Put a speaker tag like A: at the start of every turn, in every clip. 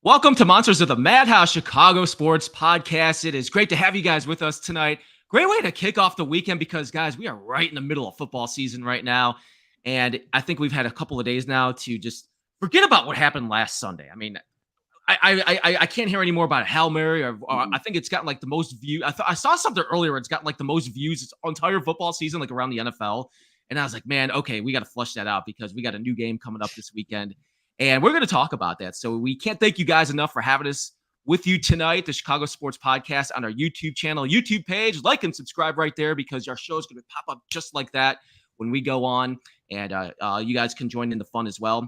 A: Welcome to Monsters of the Madhouse Chicago Sports Podcast. It is great to have you guys with us tonight. Great way to kick off the weekend because, guys, we are right in the middle of football season right now. And I think we've had a couple of days now to just forget about what happened last Sunday. I mean, I can't hear any more about a Hail Mary. Or I think it's gotten like the most views. I saw something earlier. It's gotten like the most views its entire football season, like around the NFL. And I was like, man, okay, we got to flush that out because we got a new game coming up this weekend. And we're going to talk about that. So we can't thank you guys enough for having us with you tonight, the Chicago Sports Podcast on our YouTube channel, YouTube page. Like and subscribe right there because our show is going to pop up just like that when we go on. And you guys can join in the fun as well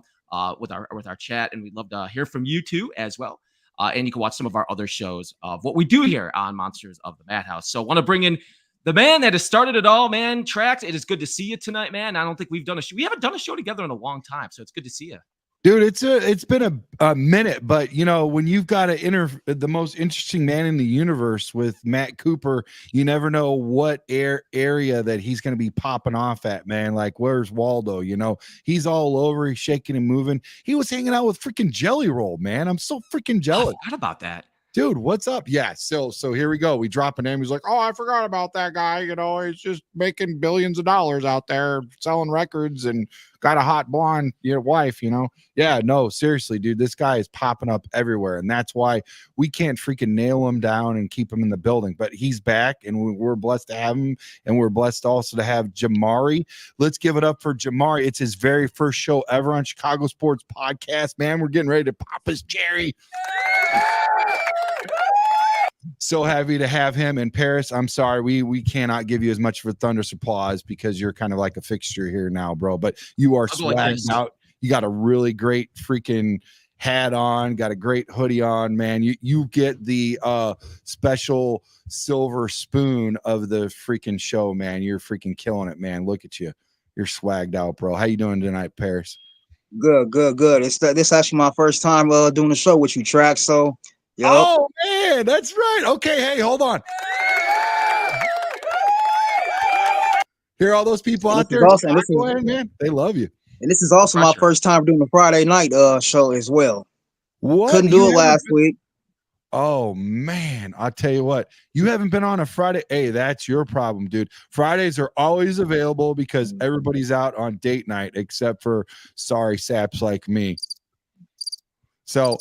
A: with our chat. And we'd love to hear from you too as well. And you can watch some of our other shows of what we do here on Monsters of the Madhouse. So I want to bring in the man that has started it all, man. Trax, it is good to see you tonight, man. I don't think we haven't done a show together in a long time. So it's good to see you.
B: Dude, it's been a minute, but you know, when you've got the most interesting man in the universe with Matt Cooper, you never know what area that he's going to be popping off at, man. Like, where's Waldo? You know, he's all over, he's shaking and moving. He was hanging out with freaking Jelly Roll, man. I'm so freaking jealous.
A: I forgot about that.
B: Dude, what's up? Yeah, so here we go. We drop a name. He's like, oh, I forgot about that guy. You know, he's just making billions of dollars out there selling records and got a hot blonde wife, you know? Yeah, no, seriously, dude, this guy is popping up everywhere. And that's why we can't freaking nail him down and keep him in the building. But he's back, and we're blessed to have him. And we're blessed also to have Jamari. Let's give it up for Jamari. It's his very first show ever on Chicago Sports Podcast. Man, we're getting ready to pop his cherry. So happy to have him in Paris. I'm sorry, we cannot give you as much of a thunderous applause because you're kind of like a fixture here now, bro. But you are swagged out. You got a really great freaking hat on, got a great hoodie on, man. You get the special silver spoon of the freaking show, man. You're freaking killing it, man. Look at you. You're swagged out, bro. How you doing tonight, Paris?
C: Good. This actually my first time doing a show with you, Trax. So. Yep.
B: Oh man, that's right. Okay, hey, hold on. Hear all those people out there?
C: Awesome.
B: Man, they love you.
C: And this is also my first time doing a Friday night show as well.
B: What?
C: Couldn't do it last week.
B: Oh man, I'll tell you what. You haven't been on a Friday. Hey, that's your problem, dude. Fridays are always available because everybody's out on date night except for sorry saps like me. So,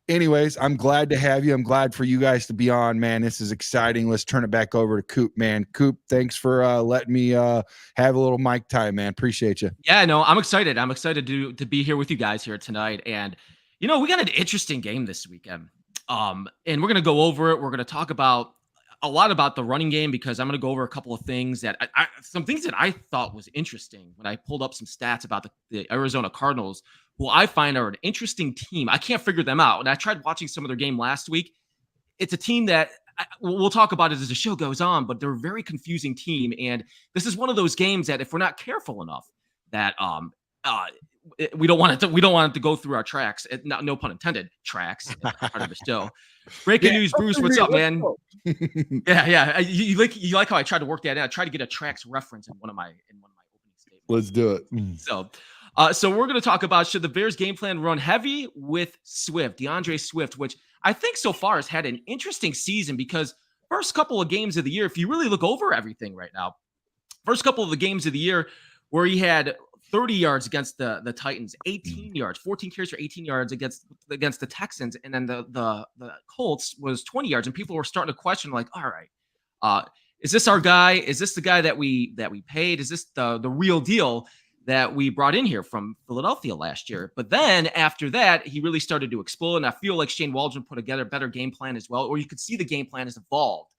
B: anyways, I'm glad to have you. I'm glad for you guys to be on, man. This is exciting. Let's turn it back over to Coop, man. Coop, thanks for letting me have a little mic time, man. Appreciate you.
A: Yeah, no, I'm excited. I'm excited to be here with you guys here tonight. And, you know, we got an interesting game this weekend. And we're going to go over it. We're going to talk about a lot about the running game because I'm going to go over a couple of things that some things that I thought was interesting when I pulled up some stats about the Arizona Cardinals, who I find are an interesting team. I can't figure them out. And I tried watching some of their game last week. It's a team that we'll talk about it as the show goes on, but they're a very confusing team. And this is one of those games that if we're not careful enough, that we don't want it to go through our tracks. No pun intended. Tracks part of the show. Breaking news, Bruce. What's up, man? Yeah. You like how I tried to work that in? I tried to get a tracks reference in one of my opening statements.
B: Let's do it.
A: So we're going to talk about should the Bears game plan run heavy with Swift, DeAndre Swift, which I think so far has had an interesting season because first couple of games of the year, if you really look over everything right now, first couple of the games of the year where he had 30 yards against the Titans, 18 yards, 14 carries for 18 yards against the Texans, and then the Colts was 20 yards, and people were starting to question like, all right, is this our guy? Is this the guy that we paid? Is this the real deal that we brought in here from Philadelphia last year? But then after that, he really started to explode. And I feel like Shane Waldron put together a better game plan as well, or you could see the game plan has evolved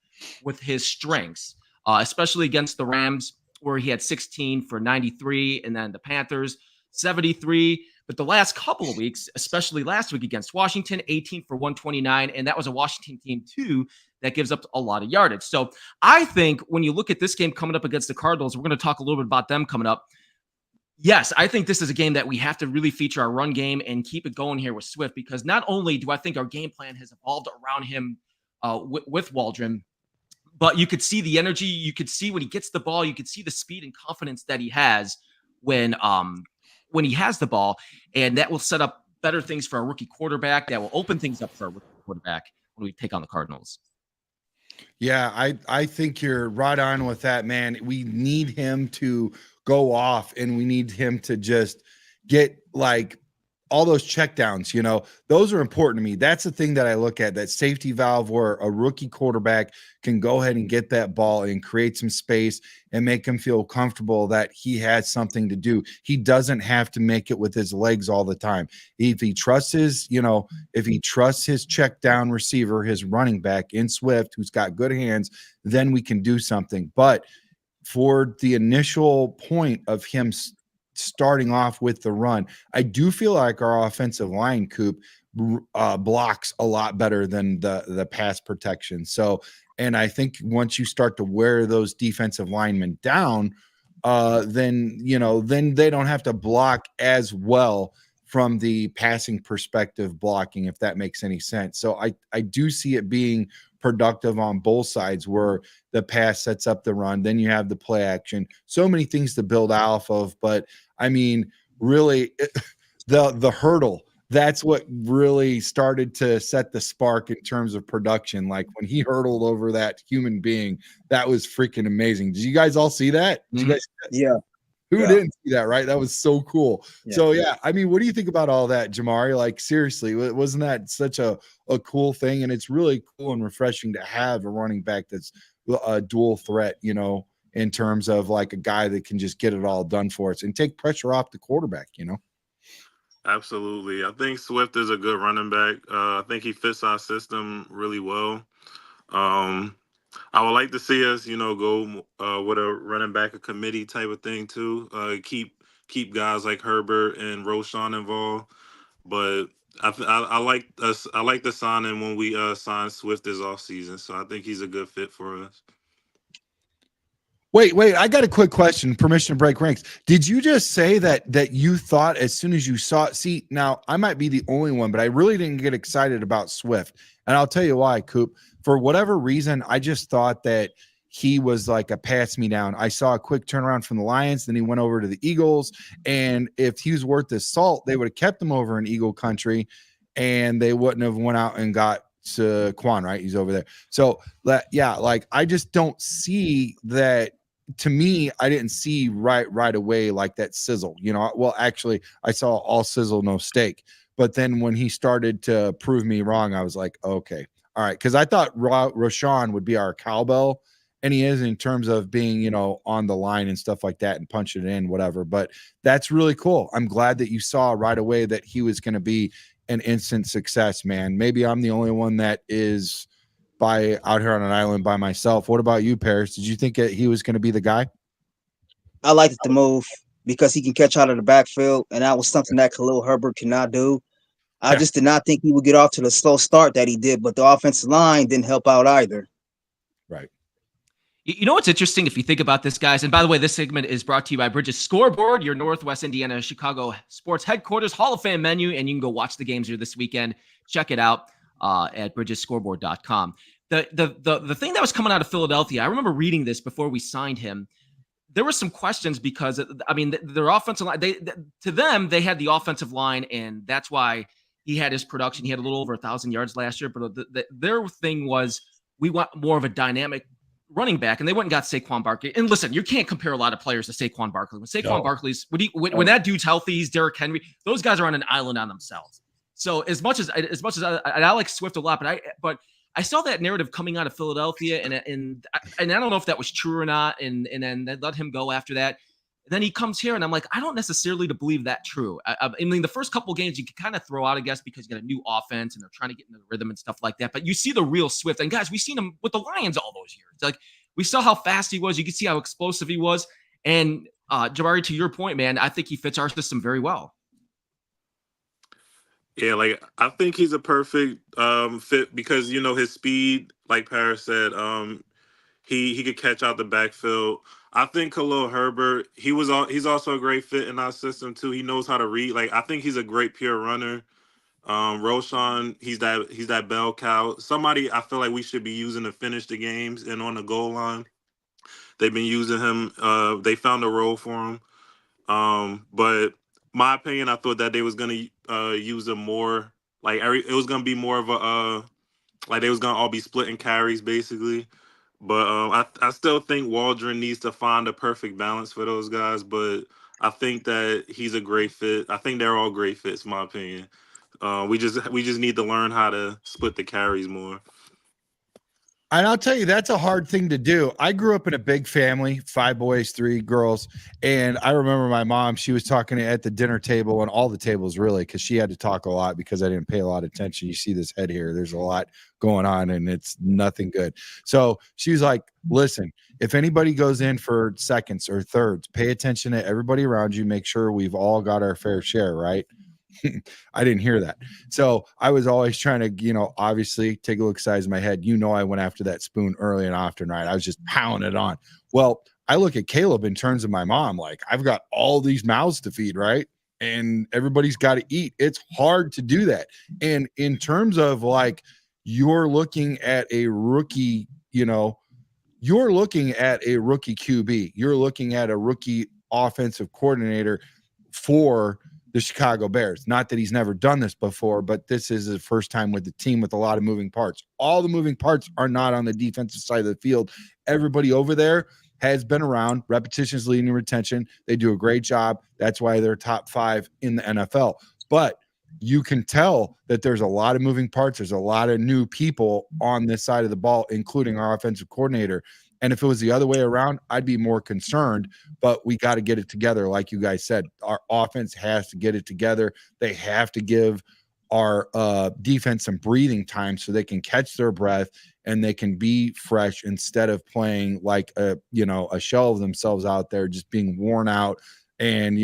A: with his strengths, especially against the Rams, where he had 16 for 93, and then the Panthers, 73. But the last couple of weeks, especially last week against Washington, 18 for 129. And that was a Washington team too that gives up a lot of yardage. So I think when you look at this game coming up against the Cardinals, we're going to talk a little bit about them coming up. Yes, I think this is a game that we have to really feature our run game and keep it going here with Swift, because not only do I think our game plan has evolved around him with Waldron, but you could see the energy. You could see when he gets the ball. You could see the speed and confidence that he has when he has the ball, and that will set up better things for a rookie quarterback, that will open things up for a rookie quarterback when we take on the Cardinals.
B: Yeah, I think you're right on with that, man. We need him to go off, and we need him to just get like all those checkdowns, those are important to me. That's the thing that I look at, that safety valve where a rookie quarterback can go ahead and get that ball and create some space and make him feel comfortable that he has something to do. He doesn't have to make it with his legs all the time. If he trusts his check down receiver, his running back in Swift, who's got good hands, then we can do something. But for the initial point of him starting off with the run, I do feel like our offensive line, Coop, blocks a lot better than the pass protection. So, and I think once you start to wear those defensive linemen down, then they don't have to block as well from the passing perspective blocking, if that makes any sense. So I do see it being productive on both sides, where the pass sets up the run, then you have the play action, so many things to build off of. But I mean, really, the hurdle, that's what really started to set the spark in terms of production. Like when he hurdled over that human being, that was freaking amazing. Did you guys all see that? Did you guys see that?
C: Yeah.
B: Who didn't see that, right? That was so cool.
C: Yeah.
B: So, yeah, I mean, what do you think about all that, Jamari? Like, seriously, wasn't that such a cool thing? And it's really cool and refreshing to have a running back that's a dual threat, in terms of like a guy that can just get it all done for us and take pressure off the quarterback,
D: Absolutely. I think Swift is a good running back. I think he fits our system really well. I would like to see us, go with a running back, a committee type of thing too. Keep guys like Herbert and Roschon involved. But I like us. I like the signing when we signed Swift this offseason. So I think he's a good fit for us.
B: Wait, I got a quick question. Permission to break ranks. Did you just say that you thought as soon as you saw it? See, now I might be the only one, but I really didn't get excited about Swift. And I'll tell you why, Coop. For whatever reason, I just thought that he was like a pass me down. I saw a quick turnaround from the Lions, then he went over to the Eagles. And if he was worth his salt, they would have kept him over in Eagle country, and they wouldn't have went out and got Quan, right? He's over there. So, yeah, like I just don't see that. To me, I didn't see right away like that sizzle. Well, actually, I saw all sizzle, no steak. But then when he started to prove me wrong, I was like, okay. All right, because I thought Roschon would be our cowbell, and he is in terms of being, on the line and stuff like that and punching it in, whatever. But that's really cool. I'm glad that you saw right away that he was going to be an instant success, man. Maybe I'm the only one that is out here on an island by myself. What about you, Paris? Did you think that he was going to be the guy?
C: I liked the move because he can catch out of the backfield, and that was something that Khalil Herbert cannot do. I just did not think he would get off to the slow start that he did, but the offensive line didn't help out either.
B: Right.
A: You know what's interesting if you think about this, guys? And by the way, this segment is brought to you by Bridges Scoreboard, your Northwest Indiana, Chicago sports headquarters, Hall of Fame menu, and you can go watch the games here this weekend. Check it out at bridgesscoreboard.com. The thing that was coming out of Philadelphia, I remember reading this before we signed him. There were some questions because, I mean, their offensive line, to them, they had the offensive line, and that's why he had his production. He had a little over 1,000 yards last year, but their thing was, we want more of a dynamic running back, and they went and got Saquon Barkley. And listen, you can't compare a lot of players to Saquon Barkley. When Saquon Barkley's, when that dude's healthy, he's Derrick Henry. Those guys are on an island on themselves. So as much as I like Swift a lot, but I saw that narrative coming out of Philadelphia, and I don't know if that was true or not. And then they let him go after that. And then he comes here, and I'm like, I don't necessarily believe that true. I mean, the first couple of games you can kind of throw out, I guess, because you got a new offense and they're trying to get into the rhythm and stuff like that. But you see the real Swift, and guys, we've seen him with the Lions all those years. Like, we saw how fast he was. You could see how explosive he was. And Jabari, to your point, man, I think he fits our system very well.
D: Yeah, like I think he's a perfect fit because his speed, like Paris said, he could catch out the backfield. I think Khalil Herbert, he's also a great fit in our system too. He knows how to read. Like I think he's a great pure runner. Roschon, he's that bell cow. Somebody I feel like we should be using to finish the games and on the goal line. They've been using him. They found a role for him. But my opinion, I thought that they was going use him more. Like it was gonna be more of a like they was gonna all be splitting carries basically. But I still think Waldron needs to find a perfect balance for those guys. But I think that he's a great fit. I think they're all great fits, in my opinion. We just need to learn how to split the carries more.
B: And I'll tell you, that's a hard thing to do. I grew up in a big family, 5 boys, 3 girls. And I remember my mom, she was talking at the dinner table and all the tables really, because she had to talk a lot because I didn't pay a lot of attention. You see this head here, there's a lot going on and it's nothing good. So she was like, listen, if anybody goes in for seconds or thirds, pay attention to everybody around you. Make sure we've all got our fair share, right? I didn't hear that. So I was always trying to, obviously take a look size of my head. I went after that spoon early and often, right? I was just pounding it on. Well, I look at Caleb in terms of my mom, like I've got all these mouths to feed, right? And everybody's got to eat. It's hard to do that. And in terms of like, you're looking at a rookie, you're looking at a rookie QB. You're looking at a rookie offensive coordinator for the Chicago Bears. Not that he's never done this before, but this is his first time with the team with a lot of moving parts. All the moving parts are not on the defensive side of the field. Everybody over there has been around. Repetitions leading to retention. They do a great job. That's why they're top 5 in the NFL. But you can tell that there's a lot of moving parts. There's a lot of new people on this side of the ball, including our offensive coordinator. And if it was the other way around, I'd be more concerned, but we got to get it together. Like you guys said, our offense has to get it together. They have to give our defense some breathing time so they can catch their breath and they can be fresh instead of playing like a shell of themselves out there, just being worn out. And,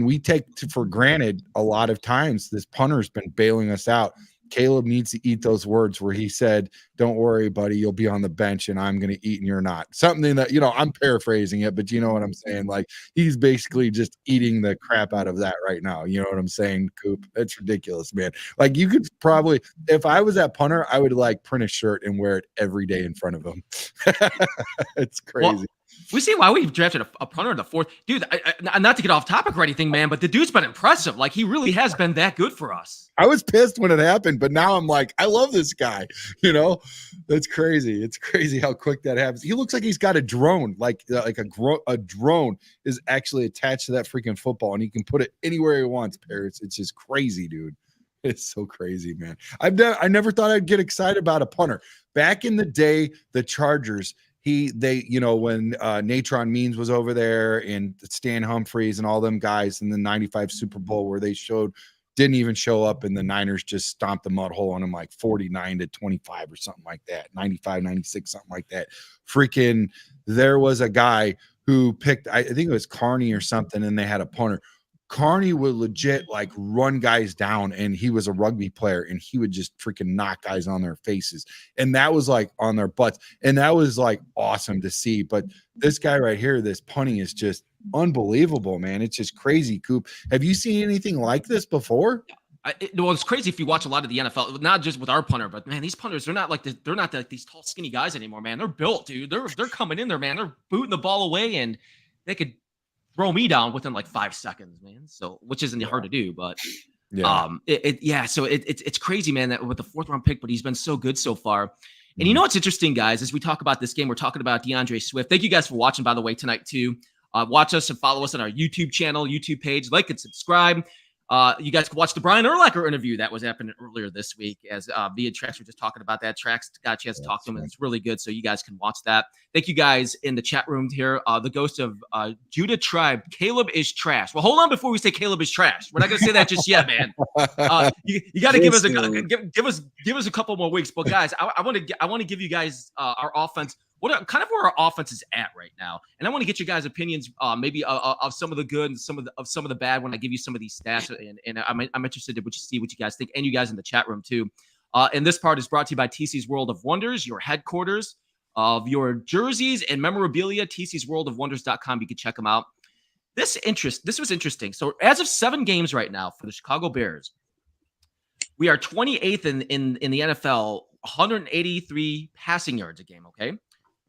B: we take for granted a lot of times this punter's been bailing us out. Caleb needs to eat those words where he said, don't worry, buddy, you'll be on the bench and I'm going to eat and you're not. Something that, I'm paraphrasing it, but you know what I'm saying? Like he's basically just eating the crap out of that right now. You know what I'm saying, Coop? It's ridiculous, man. Like you could probably, if I was that punter, I would like print a shirt and wear it every day in front of him. It's crazy.
A: Well, we see why we've drafted a punter in the 4th. Dude, not to get off topic or anything, man, but the dude's been impressive. Like, he really has been that good for us.
B: I was pissed when it happened, but now I'm like, I love this guy. That's crazy. It's crazy how quick that happens. He looks like he's got a drone, like a drone is actually attached to that freaking football, and he can put it anywhere he wants, Paris. It's just crazy, dude. It's so crazy, man. I never thought I'd get excited about a punter. Back in the day, the Chargers, when Natron Means was over there and Stan Humphries and all them guys in the 95 Super Bowl where they didn't even show up and the Niners just stomped the mud hole on them like 49-25 or something like that, 95, 96, something like that. Freaking, there was a guy who picked, I think it was Carney or something, and they had a punter. Carney would legit like run guys down, and he was a rugby player, and he would just freaking knock guys on their faces, and that was like on their butts, and that was like awesome to see. But this guy right here, this punting is just unbelievable, man. It's just crazy. Coop, have you seen anything like this before?
A: It's crazy if you watch a lot of the NFL, not just with our punter, but man, these punters, they're not like these tall, skinny guys anymore, man. They're built, dude. They're coming in there, man. They're booting the ball away, and they could throw me down within like 5 seconds, man. So, which isn't hard to do, but so it's crazy, man, that with the 4th round pick, but he's been so good so far. And you know what's interesting, guys, as we talk about this game, we're talking about DeAndre Swift. Thank you guys for watching, by the way, tonight too. Watch us and follow us on our YouTube channel, YouTube page, like and subscribe. You guys can watch the Brian Urlacher interview that was happening earlier this week, as via Trax were just talking about that. Trax got a chance to talk to him, and it's really good, so you guys can watch that. Thank you guys in the chat room here. The ghost of Judah Tribe, Caleb is trash. Well, hold on before we say Caleb is trash. We're not gonna say that just yet, man. You got to give us a couple more weeks. But guys, I want to give you guys our offense. Where our offense is at right now, and I want to get your guys' opinions, maybe of some of the good and some of the bad. When I give you some of these stats, and I'm interested to see what you guys think, and you guys in the chat room too. And this part is brought to you by TC's World of Wonders, your headquarters of your jerseys and memorabilia. TC'sWorldOfWonders.com. You can check them out. This was interesting. So as of 7 games right now for the Chicago Bears, we are 28th in the NFL, 183 passing yards a game. Okay.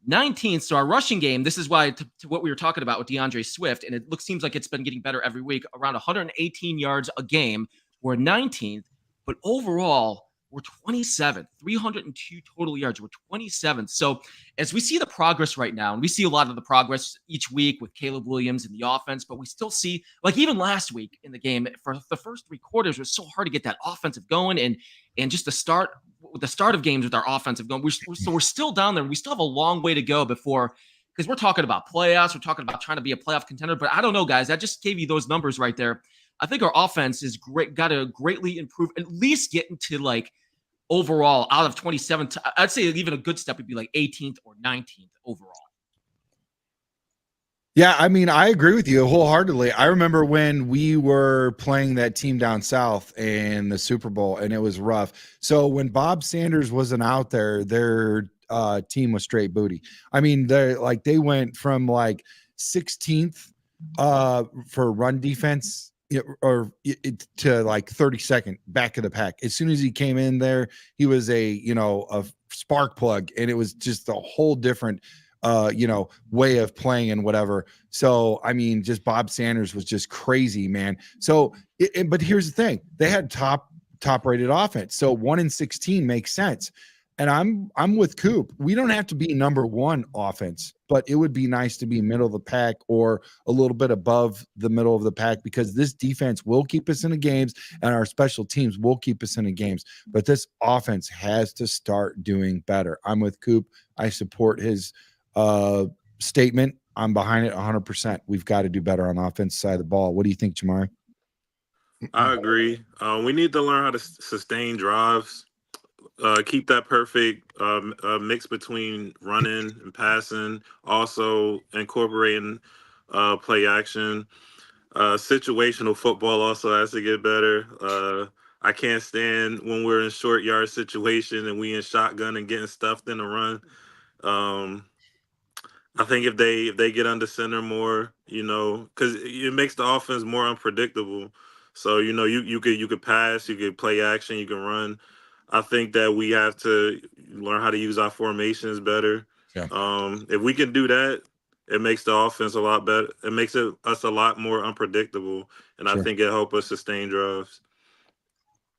A: 19th. So our rushing game, this is why to what we were talking about with DeAndre Swift, and it seems like it's been getting better every week, around 118 yards a game, We're 19th, but overall, we're 27th, 302 total yards. We're 27th. So as we see the progress right now, and we see a lot of the progress each week with Caleb Williams in the offense, but we still see, like even last week in the game, for the first 3 quarters, it was so hard to get that offensive going, and just the start of games with our offensive going. So we're still down there. We still have a long way to go before, because we're talking about playoffs. We're talking about trying to be a playoff contender. But I don't know, guys. I just gave you those numbers right there. I think our offense is got to greatly improve, at least get into like overall out of 27. I'd say even a good step would be like 18th or 19th overall.
B: Yeah, I mean, I agree with you wholeheartedly. I remember when we were playing that team down south in the Super Bowl, and it was rough. So when Bob Sanders wasn't out there, their team was straight booty. I mean, they went from like 16th for run defense to like 32nd back of the pack. As soon as he came in there, he was a spark plug, and it was just a whole different way of playing and whatever. So I mean, just Bob Sanders was just crazy, man. So but here's the thing, they had top rated offense, so 1-16 makes sense. And I'm with Coop. We don't have to be number 1 offense, but it would be nice to be middle of the pack or a little bit above the middle of the pack, because this defense will keep us in the games and our special teams will keep us in the games. But this offense has to start doing better. I'm with Coop. I support his statement. I'm behind it 100%. We've got to do better on the offense side of the ball. What do you think, Jamari?
D: I agree. We need to learn how to sustain drives. Keep that perfect mix between running and passing, also incorporating play action. Situational football also has to get better. I can't stand when we're in short yard situation and we in shotgun and getting stuffed in a run. I think if they get under center more, because it makes the offense more unpredictable. So you could pass, you could play action, you can run. I think that we have to learn how to use our formations better.
B: Yeah.
D: If we can do that, it makes the offense a lot better. It makes us a lot more unpredictable, and
B: Sure.
D: I think it helps us sustain drives.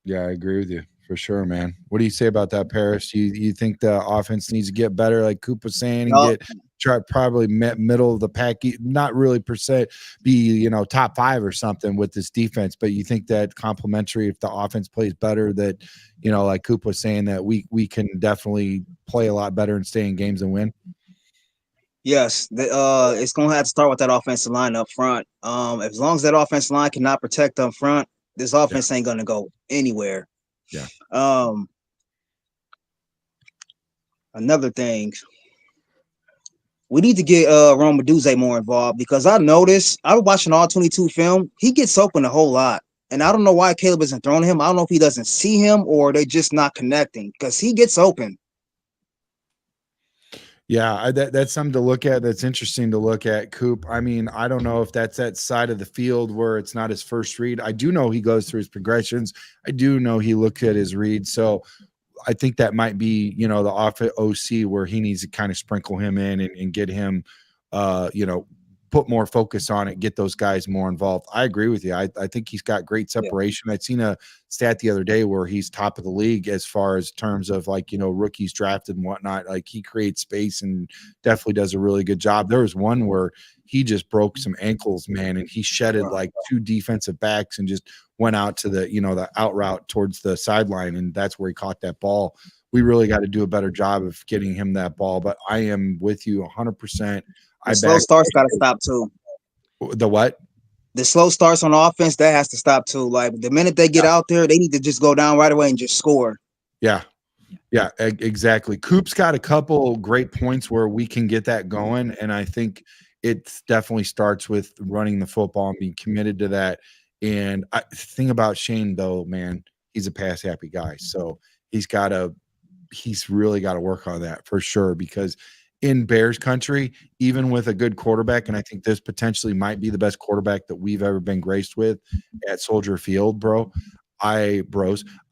B: Yeah, I agree with you for sure, man. What do you say about that, Paris? You think the offense needs to get better, like Coop was saying, and try probably middle of the pack, not really per se be top 5 or something with this defense, but you think that complementary, if the offense plays better, that like Coop was saying, that we can definitely play a lot better and stay in games and win?
C: Yes, it's gonna have to start with that offensive line up front. As long as that offensive line cannot protect up front, this offense ain't gonna go anywhere.
B: Yeah.
C: Another thing, we need to get Rome Meduze more involved, because I noticed, I was watching all 22 film, he gets open a whole lot. And I don't know why Caleb isn't throwing him. I don't know if he doesn't see him or they just not connecting, because he gets open.
B: Yeah, that's something to look at. That's interesting to look at, Coop. I mean, I don't know if that's that side of the field where it's not his first read. I do know he goes through his progressions. I do know he looks at his reads. So I think that might be, the off OC where he needs to kind of sprinkle him in and get him, put more focus on it, get those guys more involved. I agree with you. I think he's got great separation. I'd seen a stat the other day where he's top of the league as far as terms of rookies drafted and whatnot. Like, he creates space and definitely does a really good job. There was one where he just broke some ankles, man, and he shedded like 2 defensive backs and just went out to the out route towards the sideline, and that's where he caught that ball. We really got to do a better job of getting him that ball, but I am with you 100%.
C: The slow starts got to stop too.
B: The what?
C: The slow starts on offense, that has to stop too. Like, the minute they get out there, they need to just go down right away and just score.
B: Yeah, exactly. Coop's got a couple great points where we can get that going, and I think it definitely starts with running the football and being committed to that. And the thing about Shane, though, man, he's a pass happy guy, so he's really got to work on that for sure, because in Bears country, even with a good quarterback, and I think this potentially might be the best quarterback that we've ever been graced with at Soldier Field, I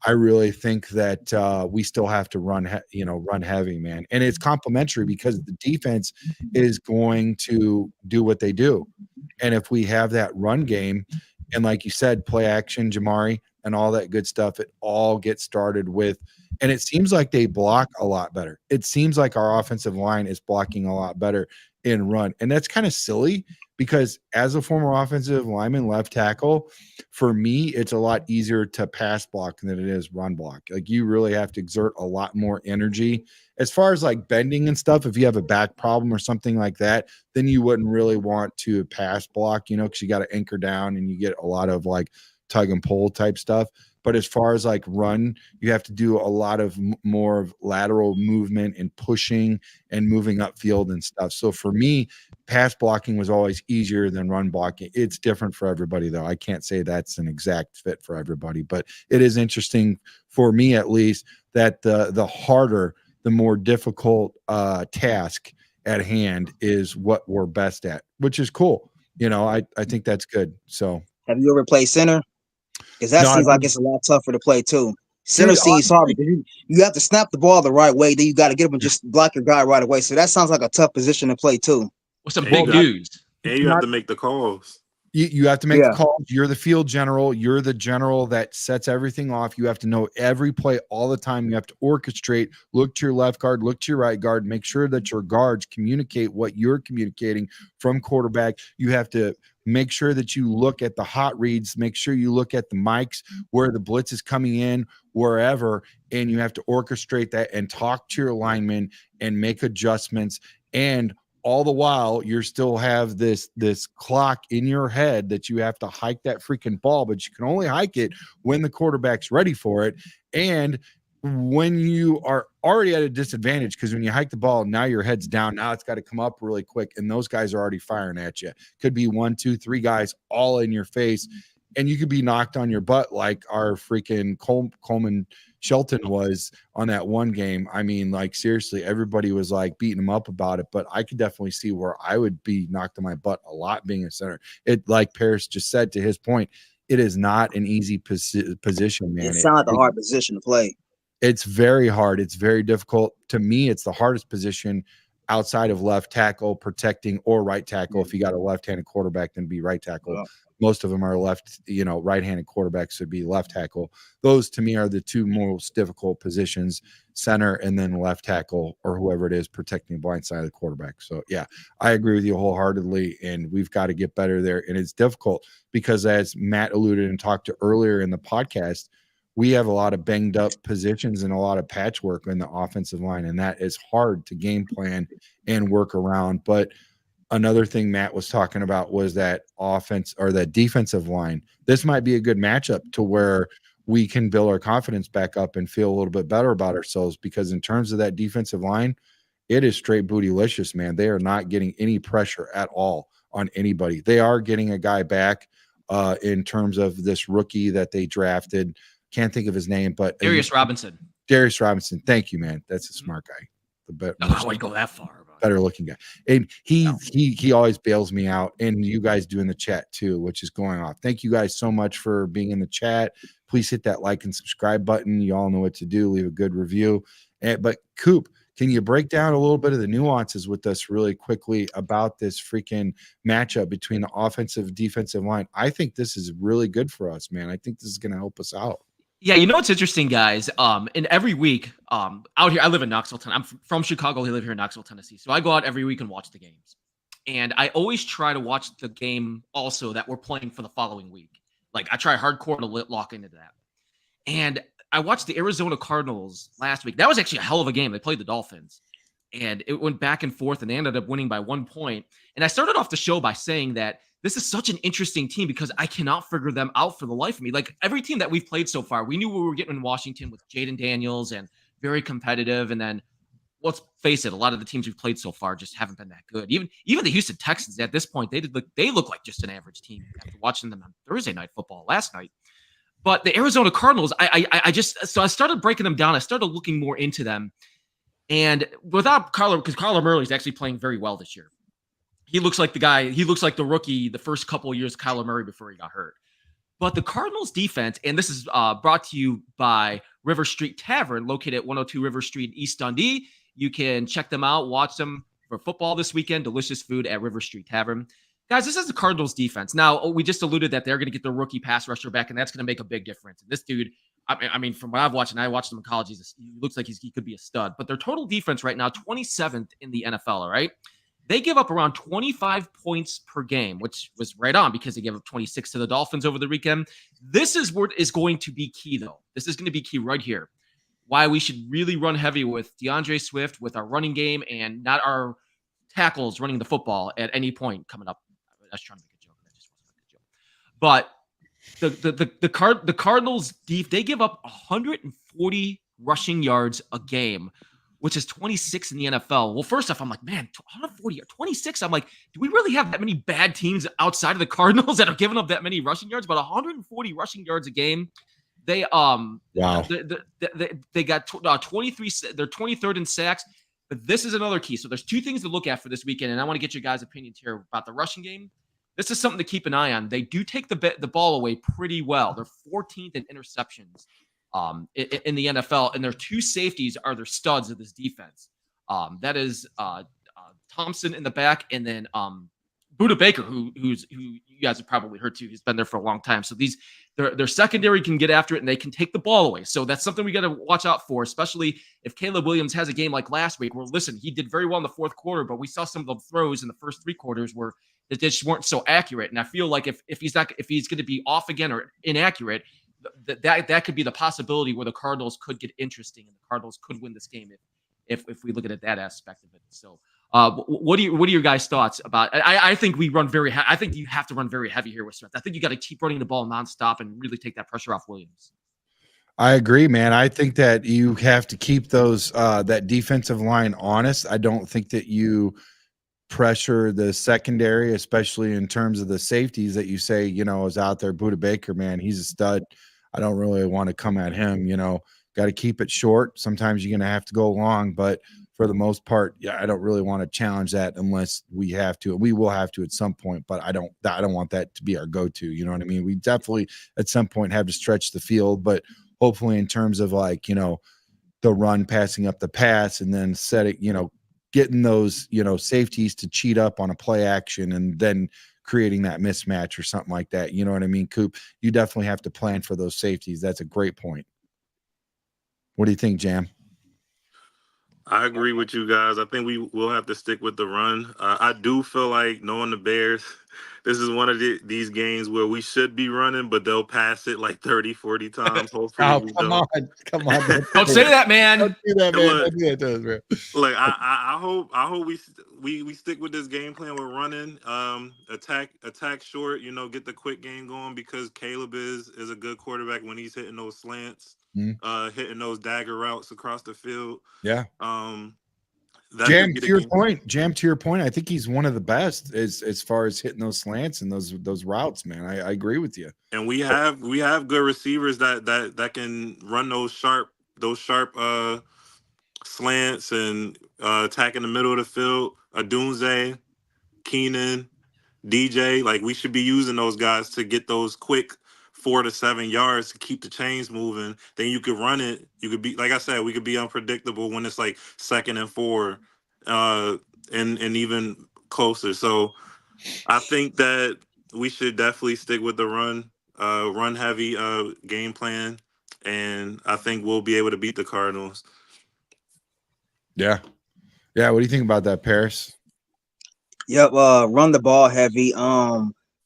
B: really think that we still have to run heavy, man. And it's complimentary because the defense is going to do what they do. And if we have that run game, and like you said, play action, Jamari, and all that good stuff. It all gets started with, and it seems like they block a lot better. It seems like our offensive line is blocking a lot better in run. And that's kind of silly because as a former offensive lineman, left tackle, for me, it's a lot easier to pass block than it is run block. Like you really have to exert a lot more energy. As far as like bending and stuff, if you have a back problem or something like that, then you wouldn't really want to pass block, because you got to anchor down and you get a lot of like tug and pull type stuff. But as far as like run, you have to do a lot of more of lateral movement and pushing and moving upfield and stuff. So for me, pass blocking was always easier than run blocking. It's different for everybody, though. I can't say that's an exact fit for everybody, but it is interesting for me, at least, that the harder, the more difficult task at hand is what we're best at, which is cool. I think that's good. So
C: have you ever played center? Because that seems like it's a lot tougher to play too. Center seems hard because you have to snap the ball the right way. Then you got to get up and just block your guy right away. So that sounds like a tough position to play too.
A: With some big dudes.
D: And you have to make the calls.
B: You have to make the calls. You're the field general. You're the general that sets everything off. You have to know every play all the time. You have to orchestrate, look to your left guard, look to your right guard, make sure that your guards communicate what you're communicating from quarterback. You have to make sure that you look at the hot reads, make sure you look at the mics where the blitz is coming in, wherever, and you have to orchestrate that and talk to your linemen and make adjustments. And all the while, you still have this clock in your head that you have to hike that freaking ball, but you can only hike it when the quarterback's ready for it. And when you are already at a disadvantage, because when you hike the ball, now your head's down. Now it's got to come up really quick, and those guys are already firing at you. Could be 1, 2, 3 guys all in your face, and you could be knocked on your butt like our freaking Coleman Shelton was on that one game. I mean, like, seriously, everybody was like beating him up about it, but I could definitely see where I would be knocked on my butt a lot being a center. It, like Paris just said, to his point, it is not an easy position, man.
C: It sounds like a hard position to play.
B: It's very hard. It's very difficult. To me, it's the hardest position outside of left tackle, protecting, or right tackle. If you got a left-handed quarterback, then be right tackle.
C: Yeah.
B: Most of them are right-handed quarterbacks should be left tackle. Those, to me, are the two most difficult positions, center and then left tackle, or whoever it is protecting the blind side of the quarterback. So, yeah, I agree with you wholeheartedly, and we've got to get better there. And it's difficult because, as Matt alluded and talked to earlier in the podcast, we have a lot of banged up positions and a lot of patchwork in the offensive line, and that is hard to game plan and work around. But another thing Matt was talking about was that offense or that defensive line. This might be a good matchup to where we can build our confidence back up and feel a little bit better about ourselves, because in terms of that defensive line, it is straight bootylicious, man. They are not getting any pressure at all on anybody. They are getting a guy back in terms of this rookie that they drafted. Can't think of his name, but
A: Darius Robinson.
B: Darius Robinson. Thank you, man. That's a smart guy. The better,
A: I wouldn't go that far.
B: better looking guy. And he always bails me out. And you guys do in the chat too, which is going off. Thank you guys so much for being in the chat. Please hit that like and subscribe button. You all know what to do. Leave a good review. But Coop, can you break down a little bit of the nuances with us really quickly about this freaking matchup between the offensive defensive line? I think this is really good for us, man. I think this is going to help us out.
A: Yeah, you know what's interesting, guys? And every week, out here, I live in Knoxville, Tennessee. I'm from Chicago. I live here in Knoxville, Tennessee. So I go out every week and watch the games. And I always try to watch the game also that we're playing for the following week. Like, I try hardcore to lock into that. And I watched the Arizona Cardinals last week. That was actually a hell of a game. They played the Dolphins. And it went back and forth, and they ended up winning by 1 point. And I started off the show by saying that this is such an interesting team because I cannot figure them out for the life of me. Like, every team that we've played so far, we knew we were getting in Washington with Jaden Daniels and very competitive. And then, let's face it, a lot of the teams we've played so far just haven't been that good. Even the Houston Texans at this point, they look like just an average team after watching them on Thursday Night Football last night. But the Arizona Cardinals, I started breaking them down. I started looking more into them. And without Kyler, because Kyler Murray is actually playing very well this year. He looks like the guy, he looks like the rookie the first couple of years, Kyler Murray, before he got hurt. But the Cardinals defense, and this is brought to you by River Street Tavern, located at 102 River Street, East Dundee. You can check them out, watch them for football this weekend. Delicious food at River Street Tavern. Guys, this is the Cardinals defense. Now, we just alluded that they're going to get their rookie pass rusher back, and that's going to make a big difference. And this dude, I mean, from what I've watched, and I watched him in college, he looks like he could be a stud. But their total defense right now, 27th in the NFL, all right? They give up around 25 points per game, which was right on because they gave up 26 to the Dolphins over the weekend. This is what is going to be key, though. This is going to be key right here. Why we should really run heavy with DeAndre Swift, with our running game, and not our tackles running the football at any point coming up. I was trying to make a joke. That just wasn't a good joke. But the Cardinals they give up 140 rushing yards a game, which is 26 in the NFL. Well, first off, I'm like, man, 140 or 26. I'm like, do we really have that many bad teams outside of the Cardinals that are giving up that many rushing yards? But 140 rushing yards a game. They
B: wow.
A: They got 23. They're 23rd in sacks. But this is another key. So there's two things to look at for this weekend, and I want to get your guys' opinions here about the rushing game. This is something to keep an eye on. They do take the ball away pretty well. They're 14th in interceptions in the NFL, and their two safeties are their studs of this defense. That is Thompson in the back, and then Budda Baker, who you guys have probably heard too. He's been there for a long time. So their secondary can get after it, and they can take the ball away. So that's something we got to watch out for, especially if Caleb Williams has a game like last week. Where listen, he did very well in the fourth quarter, but we saw some of the throws in the first three quarters where they just weren't so accurate. And I feel like if he's going to be off again or inaccurate, that could be the possibility where the Cardinals could get interesting and the Cardinals could win this game if we look at it that aspect of it. So. What are your guys' thoughts about? I think we run very. I think you have to run very heavy here with Smith. I think you got to keep running the ball nonstop and really take that pressure off Williams.
B: I agree, man. I think that you have to keep those that defensive line honest. I don't think that you pressure the secondary, especially in terms of the safeties that you say, is out there. Budda Baker, man, he's a stud. I don't really want to come at him. Got to keep it short. Sometimes you're going to have to go long, but for the most part, yeah, I don't really want to challenge that unless we have to. We will have to at some point, but I don't want that to be our go-to. You know what I mean? We definitely at some point have to stretch the field, but hopefully in terms of the run, passing up the pass, and then getting those, safeties to cheat up on a play action and then creating that mismatch or something like that. You know what I mean, Coop? You definitely have to plan for those safeties. That's a great point. What do you think, Jam?
D: I agree with you guys. I think we will have to stick with the run. I do feel like, knowing the Bears, this is one of these games where we should be running, but they'll pass it like 30, 40 times. Hopefully,
B: come on.
A: Don't say that, man.
B: Don't do that, man. Don't do that to us, man.
D: Like I hope we stick with this game plan. We're running, attack short. Get the quick game going, because Caleb is a good quarterback when he's hitting those slants. Hitting those dagger routes across the field.
B: Yeah. Jam, to your point, I think he's one of the best as far as hitting those slants and those routes, man. I agree with you. And we have good receivers that can run those sharp slants and attack in the middle of the field. Adunze, Keenan, DJ, like, we should be using those guys to get those quick 4 to 7 yards to keep the chains moving. Then you could run it. You could be, like I said, we could be unpredictable when it's like 2nd and 4, and even closer. So I think that we should definitely stick with the run heavy game plan, and I think we'll be able to beat the Cardinals. Yeah. What do you think about that, Paris?
C: Yep. Run the ball heavy.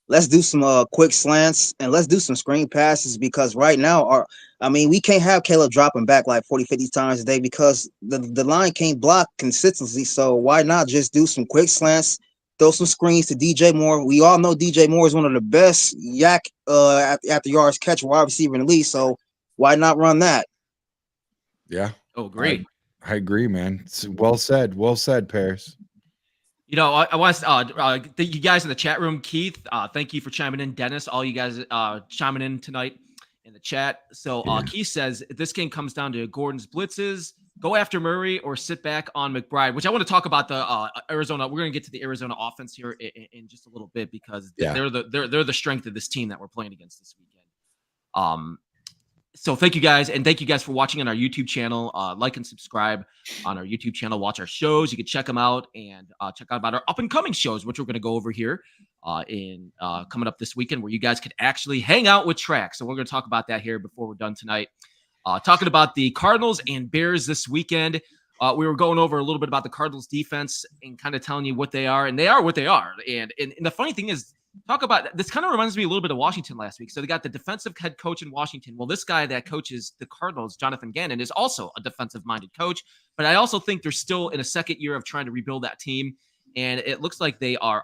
C: Let's do some quick slants, and let's do some screen passes, because right now we can't have Caleb dropping back like 40, 50 times a day because the line can't block consistently. So why not just do some quick slants, throw some screens to DJ Moore? We all know DJ Moore is one of the best yak after yards catch wide receiver in the league. So why not run that?
B: Yeah.
A: Oh, great.
B: I agree, man. It's well said, Paris.
A: I want to thank you guys in the chat room. Keith, thank you for chiming in. Dennis, all you guys chiming in tonight in the chat. So Keith says, if this game comes down to Gordon's blitzes, go after Murray or sit back on McBride, which I want to talk about the Arizona. We're going to get to the Arizona offense here in just a little bit, because they're the strength of this team that we're playing against this weekend. So thank you guys, and thank you guys for watching on our YouTube channel. Like and subscribe on our YouTube channel. Watch our shows. You can check them out and check out about our up and coming shows, which we're going to go over here in coming up this weekend, where you guys could actually hang out with Track. So we're going to talk about that here before we're done tonight. Talking about the Cardinals and Bears this weekend. We were going over a little bit about the Cardinals defense and kind of telling you what they are, and they are what they are. And the funny thing is, talk about this kind of reminds me a little bit of Washington last week. So they got the defensive head coach in Washington. Well, this guy that coaches the Cardinals, Jonathan Gannon, is also a defensive-minded coach. But I also think they're still in a second year of trying to rebuild that team, and it looks like they are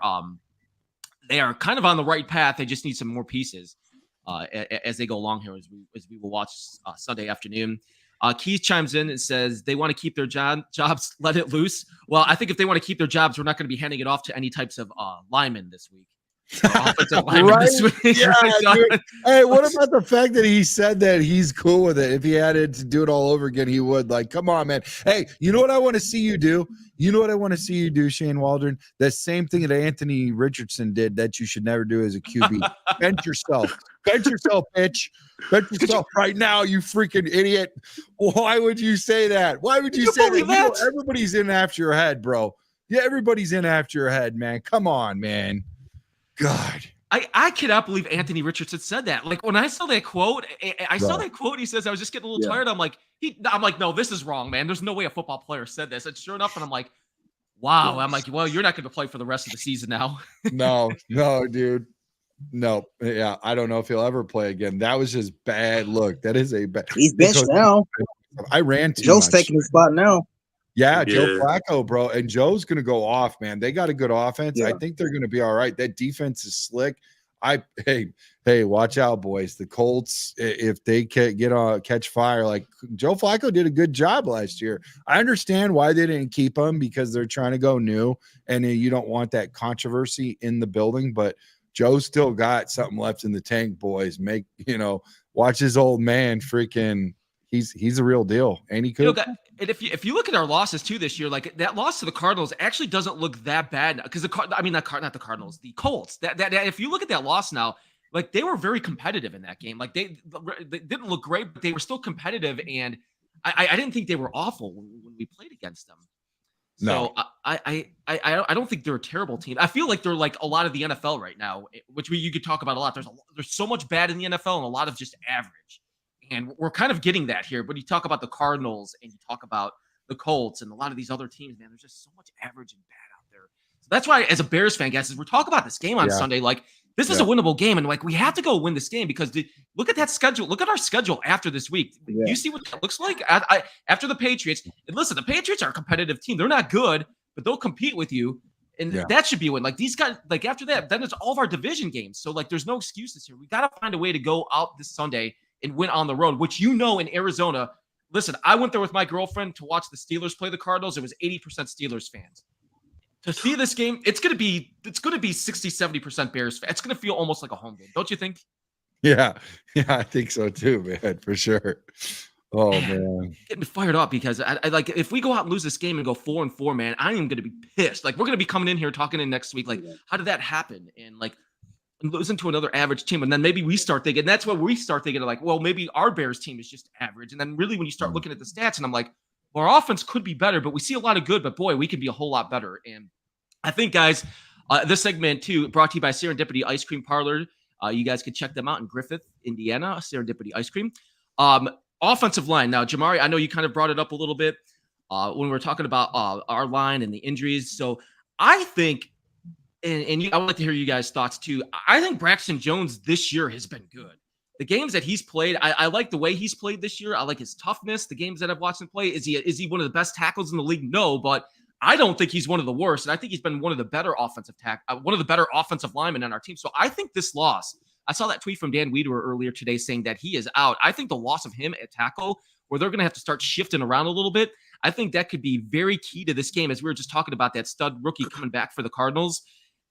A: kind of on the right path. They just need some more pieces as they go along here, as we will watch Sunday afternoon. Keith chimes in and says they want to keep their jobs, let it loose. Well, I think if they want to keep their jobs, we're not going to be handing it off to any types of linemen this week. Offensive linemen this week.
B: Yeah, hey, what about the fact that he said that he's cool with it? If he had to do it all over again, he would. Like, come on, man. Hey, you know what I want to see you do? You know what I want to see you do, Shane Waldron? The same thing that Anthony Richardson did that you should never do as a QB. Bench yourself. Bench yourself, bitch. Bench yourself right now, you freaking idiot. Why would you say that? Why would you say that? You know, everybody's in after your head, bro. Yeah, everybody's in after your head, man. Come on, man. God.
A: I cannot believe Anthony Richardson said that. Like, when I saw that quote, I saw that quote. He says, I was just getting a little tired. I'm like, no, this is wrong, man. There's no way a football player said this. And sure enough, and I'm like, wow. I'm like, well, you're not going to play for the rest of the season now.
B: No, dude. No. Yeah, I don't know if he'll ever play again. That was just bad. Look, that is a bad.
C: He's benched now.
B: I ran too
C: Joe's
B: much.
C: taking his spot now.
B: Yeah, Joe Flacco, bro. And Joe's going to go off, man. They got a good offense.
C: Yeah.
B: I think they're going to be all right. That defense is slick. Hey, watch out, boys. The Colts, if they catch fire, like Joe Flacco did a good job last year. I understand why they didn't keep him, because they're trying to go new, and you don't want that controversy in the building. But Joe's still got something left in the tank, boys. Watch his old man freaking. He's a real deal. Ain't he cool?
A: And if you look at our losses too this year, like that loss to the Cardinals actually doesn't look that bad, because not the Cardinals, the Colts. That if you look at that loss now, like they were very competitive in that game. Like they didn't look great, but they were still competitive, and I didn't think they were awful when we played against them.
B: No.
A: So I don't think they're a terrible team. I feel like they're like a lot of the NFL right now, which you could talk about a lot. There's so much bad in the NFL and a lot of just average. And we're kind of getting that here. But you talk about the Cardinals and you talk about the Colts and a lot of these other teams, man, there's just so much average and bad out there. So that's why, as a Bears fan, guys, as we're talking about this game on Sunday, like this is a winnable game. And like we have to go win this game, because look at that schedule. Look at our schedule after this week. Yeah. You see what that looks like? After the Patriots. And listen, the Patriots are a competitive team. They're not good, but they'll compete with you. And that should be a win. Like these guys, like after that, then it's all of our division games. So like there's no excuses here. We got to find a way to go out this Sunday and win on the road, which in Arizona. Listen, I went there with my girlfriend to watch the Steelers play the Cardinals. It was 80% Steelers fans. To see this game, it's going to be 60-70% Bears fans. It's going to feel almost like a home game, don't you think?
B: Yeah, I think so too, man, for sure. Oh man,
A: getting me fired up, because I like, if we go out and lose this game and go 4-4, man, I am going to be pissed. Like we're going to be coming in here talking in next week, like how did that happen? And like losing to another average team, and then maybe we start thinking, that's what we start thinking, like, well, maybe our Bears team is just average. And then really when you start looking at the stats, and I'm like, well, our offense could be better, but we see a lot of good, but boy, we can be a whole lot better. And I think, guys, this segment too brought to you by Serendipity Ice Cream Parlor. You guys can check them out in Griffith, Indiana, Serendipity Ice Cream. Offensive line. Now, Jamari, I know you kind of brought it up a little bit when we were talking about our line and the injuries. So I think, and I would like to hear you guys' thoughts too. I think Braxton Jones this year has been good. The games that he's played, I like the way he's played this year. I like his toughness. The games that I've watched him play, is he one of the best tackles in the league? No, but I don't think he's one of the worst, and I think he's been one of the better offensive linemen on our team. So I think this loss, I saw that tweet from Dan Wiederer earlier today saying that he is out. I think the loss of him at tackle, where they're going to have to start shifting around a little bit, I think that could be very key to this game, as we were just talking about that stud rookie coming back for the Cardinals.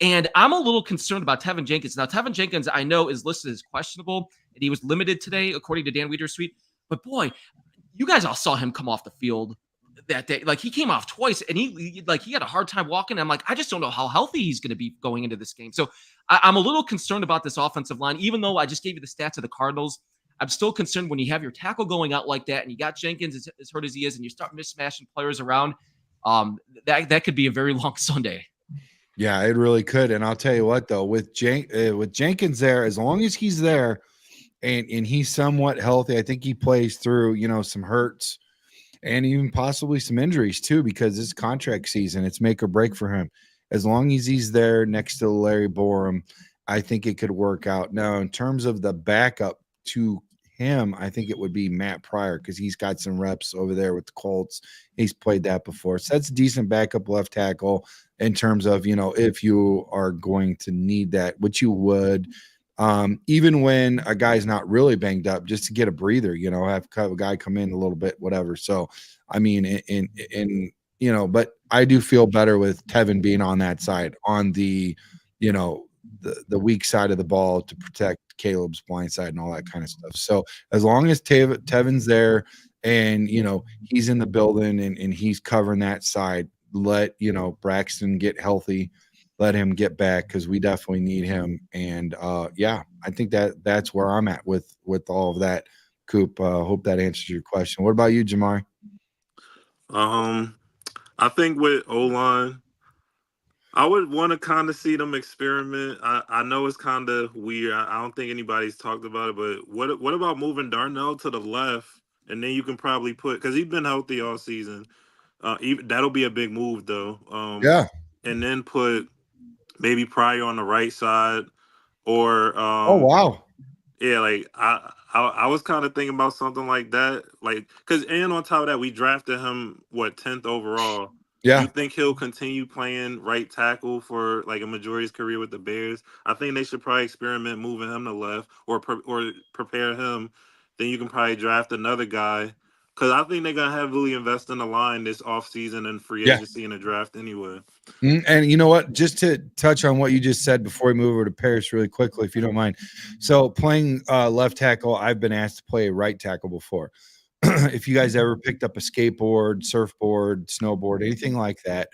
A: And I'm a little concerned about Tevin Jenkins. Now, Tevin Jenkins, I know, is listed as questionable, and he was limited today, according to Dan Wiederer's tweet. But boy, you guys all saw him come off the field that day. Like, he came off twice, and he had a hard time walking. I'm like, I just don't know how healthy he's going to be going into this game. So I'm a little concerned about this offensive line, even though I just gave you the stats of the Cardinals. I'm still concerned when you have your tackle going out like that and you got Jenkins as hurt as he is and you start mismatching players around. That could be a very long Sunday.
B: Yeah, it really could. And I'll tell you what, though, with Jenkins there, as long as he's there and he's somewhat healthy, I think he plays through, some hurts and even possibly some injuries too, because it's contract season. It's make or break for him. As long as he's there next to Larry Borum, I think it could work out. Now, in terms of the backup to him, I think it would be Matt Pryor because he's got some reps over there with the Colts. He's played that before. So that's a decent backup left tackle in terms of, if you are going to need that, which you would, even when a guy's not really banged up, just to get a breather, have a guy come in a little bit, whatever. So, I mean, but I do feel better with Tevin being on that side, on the, the weak side of the ball to protect Caleb's blind side and all that kind of stuff. So as long as Tevin's there and, he's in the building and he's covering that side, let, Braxton get healthy, let him get back because we definitely need him. And I think that's where I'm at with all of that. Coop, hope that answers your question. What about you, Jamari?
D: I think with O-line, I would want to kind of see them experiment. I know it's kind of weird. I don't think anybody's talked about it, but what about moving Darnell to the left, and then you can probably because he's been healthy all season. That'll be a big move though. And then put maybe Pryor on the right side, or
B: oh wow,
D: yeah, like I was kind of thinking about something like that, and on top of that, we drafted him 10th overall.
B: Yeah.
D: You think he'll continue playing right tackle for like a majority of his career with the Bears? I think they should probably experiment moving him to left or prepare him. Then you can probably draft another guy because I think they're gonna heavily invest in the line this offseason and free agency in the draft anyway.
B: And you know what? Just to touch on what you just said before we move over to Paris really quickly, if you don't mind. So playing left tackle, I've been asked to play right tackle before. If you guys ever picked up a skateboard, surfboard, snowboard, anything like that,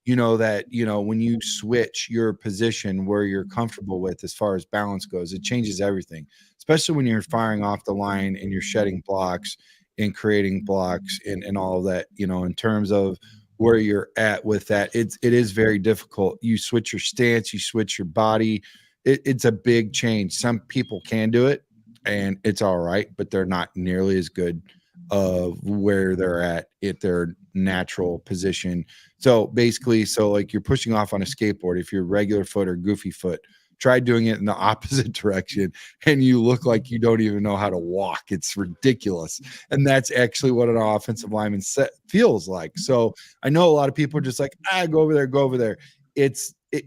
B: when you switch your position where you're comfortable with as far as balance goes, it changes everything, especially when you're firing off the line and you're shedding blocks and creating blocks and all of that, in terms of where you're at with that. It is very difficult. You switch your stance, you switch your body. It's a big change. Some people can do it and it's all right, but they're not nearly as good of where they're at their natural position. So basically, like you're pushing off on a skateboard, if you're regular foot or goofy foot, try doing it in the opposite direction and you look like you don't even know how to walk. It's ridiculous. And that's actually what an offensive lineman feels like. So I know a lot of people are just like, go over there.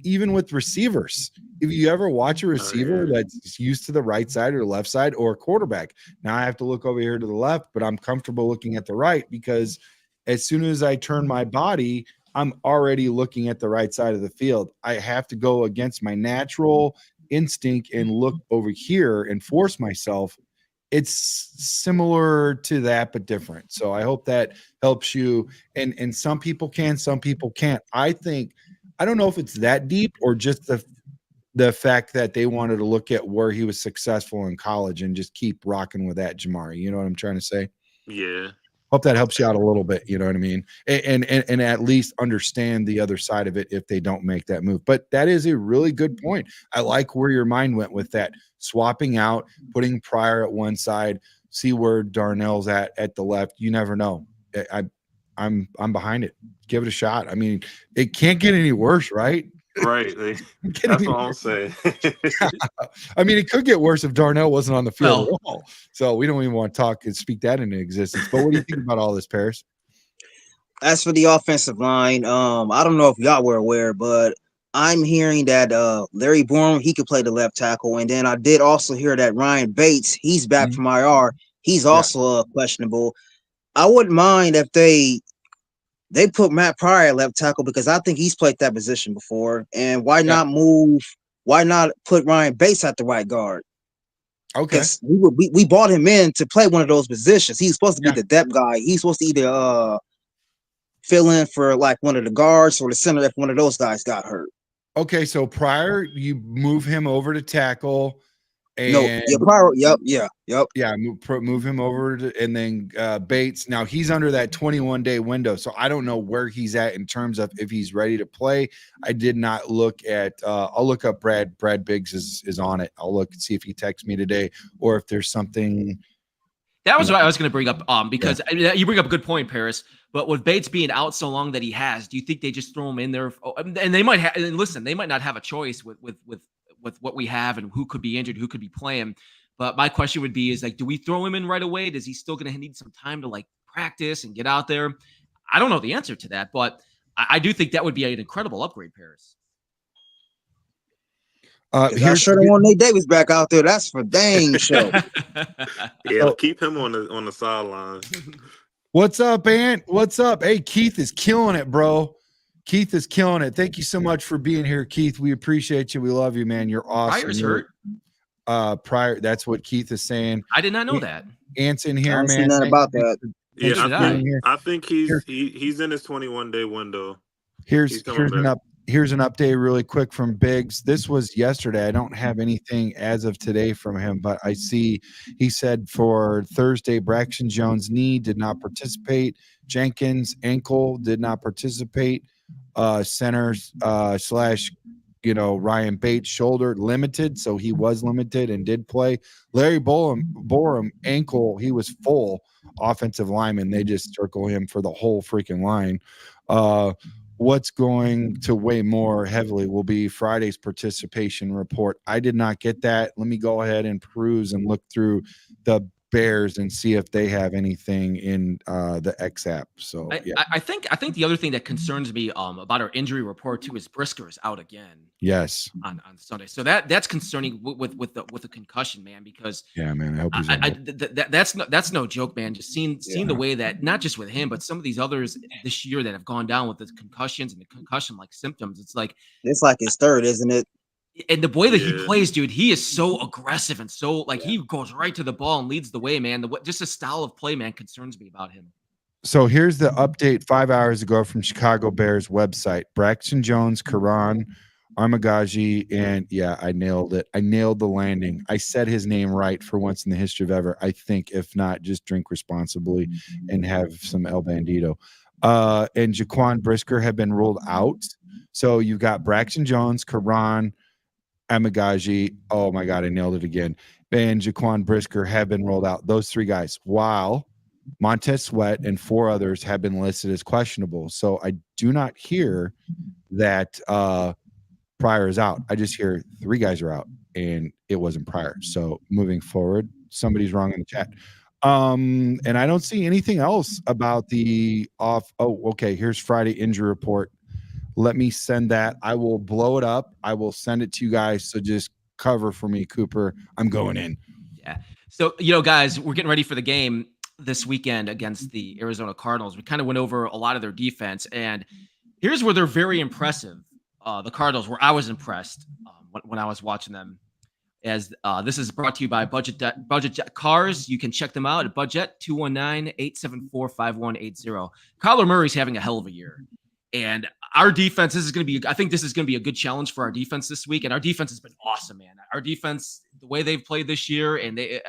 B: Even with receivers, if you ever watch a receiver that's used to the right side or left side, or a quarterback, now I have to look over here to the left, but I'm comfortable looking at the right because as soon as I turn my body, I'm already looking at the right side of the field. I have to go against my natural instinct and look over here and force myself. It's similar to that, but different. So I hope that helps you. And some people can, some people can't. I don't know if it's that deep or just the fact that they wanted to look at where he was successful in college and just keep rocking with that, Jamari. You know what I'm trying to say?
D: Yeah.
B: Hope that helps you out a little bit. You know what I mean? And at least understand the other side of it if they don't make that move. But that is a really good point. I like where your mind went with that. Swapping out, putting Pryor at one side, see where Darnell's at the left. You never know. I'm behind it. Give it a shot. I mean, it can't get any worse, right?
D: Right. That's all I'm saying.
B: I mean, it could get worse if Darnell wasn't on the field at all. So we don't even want to talk and speak that into existence. But what do you think about all this, Paris?
C: As for the offensive line, I don't know if y'all were aware, but I'm hearing that Larry Bourne, he could play the left tackle. And then I did also hear that Ryan Bates, he's back from IR. He's also questionable. I wouldn't mind if they put Matt Pryor at left tackle because I think he's played that position before. And why not put Ryan Bates at the right guard?
B: Okay.
C: We bought him in to play one of those positions. He's supposed to be the depth guy. He's supposed to either fill in for like one of the guards or the center if one of those guys got hurt.
B: Okay, so Pryor, you move him over to tackle.
C: No,
B: And
C: yeah, Pyro. Yep.
B: yeah, move him over and then Bates. Now he's under that 21-day window, so I don't know where he's at in terms of if he's ready to play. I did not look at. I'll look up Brad. Brad Biggs is on it. I'll look and see if he texts me today or if there's something.
A: That was what I was going to bring up. Because you bring up a good point, Paris. But with Bates being out so long that he has, do you think they just throw him in there? And they might have. And listen, they might not have a choice with what we have and who could be injured, who could be playing. But my question would be: is like, do we throw him in right away? Does he still going to need some time to like practice and get out there? I don't know the answer to that, but I do think that would be an incredible upgrade, Paris.
C: I sure don't want Nate Davis back out there. That's for dang sure.
D: Yeah, keep him on the sideline.
B: What's up, Ant? What's up? Hey, Keith is killing it, bro. Keith is killing it. Thank you so much for being here, Keith. We appreciate you. We love you, man. You're awesome.
A: Pryor's hurt.
B: Pryor, that's what Keith is saying.
A: I did not know that.
B: Ant's in here,
C: I
B: man.
C: Nothing about that.
D: Yeah, I think he's in his 21-day window.
B: Here's an update really quick from Biggs. This was yesterday. I don't have anything as of today from him, but I see he said for Thursday, Braxton Jones knee did not participate. Jenkins ankle did not participate. Centers / Ryan Bates shoulder limited, so he was limited and did play. Larry Borum ankle, he was full offensive lineman. They just circle him for the whole freaking line. What's going to weigh more heavily will be Friday's participation report. I did not get that. Let me go ahead and peruse and look through the Bears and see if they have anything in the X app. So
A: I think the other thing that concerns me about our injury report too is Brisker is out again.
B: Yes,
A: on Sunday. So that's concerning with the concussion, man. Because
B: man, I hope he's
A: that's no joke, man. Just seeing the way that not just with him, but some of these others this year that have gone down with the concussions and the concussion like symptoms. It's like
C: his third, isn't it?
A: And the way that he plays, dude, he is so aggressive and so like he goes right to the ball and leads the way, man. Just a style of play, man, concerns me about him.
B: So here's the update 5 hours ago from Chicago Bears website. Braxton Jones, Karan Armagaji, and I nailed it. I nailed the landing. I said his name right for once in the history of ever. I think if not, just drink responsibly and have some El Bandito. And Jaquan Brisker have been ruled out. So you've got Braxton Jones, Karan Amagaji, oh my God, I nailed it again. And Jaquan Brisker have been rolled out. Those three guys, while Montez Sweat and 4 others have been listed as questionable. So I do not hear that Pryor is out. I just hear 3 guys are out, and it wasn't Pryor. So moving forward, somebody's wrong in the chat. And I don't see anything else about the off. Oh, okay. Here's Friday injury report. Let me send that. I will blow it up. I will send it to you guys. So just cover for me, Cooper. I'm going in.
A: Yeah. So, guys, we're getting ready for the game this weekend against the Arizona Cardinals. We kind of went over a lot of their defense, and here's where they're very impressive. The Cardinals, where I was impressed when I was watching them. As this is brought to you by Budget Jet Cars. You can check them out at Budget 219-874-5180. Kyler Murray's having a hell of a year. And our defense, I think this is going to be a good challenge for our defense this week. And our defense has been awesome, man. Our defense, the way they've played this year, and they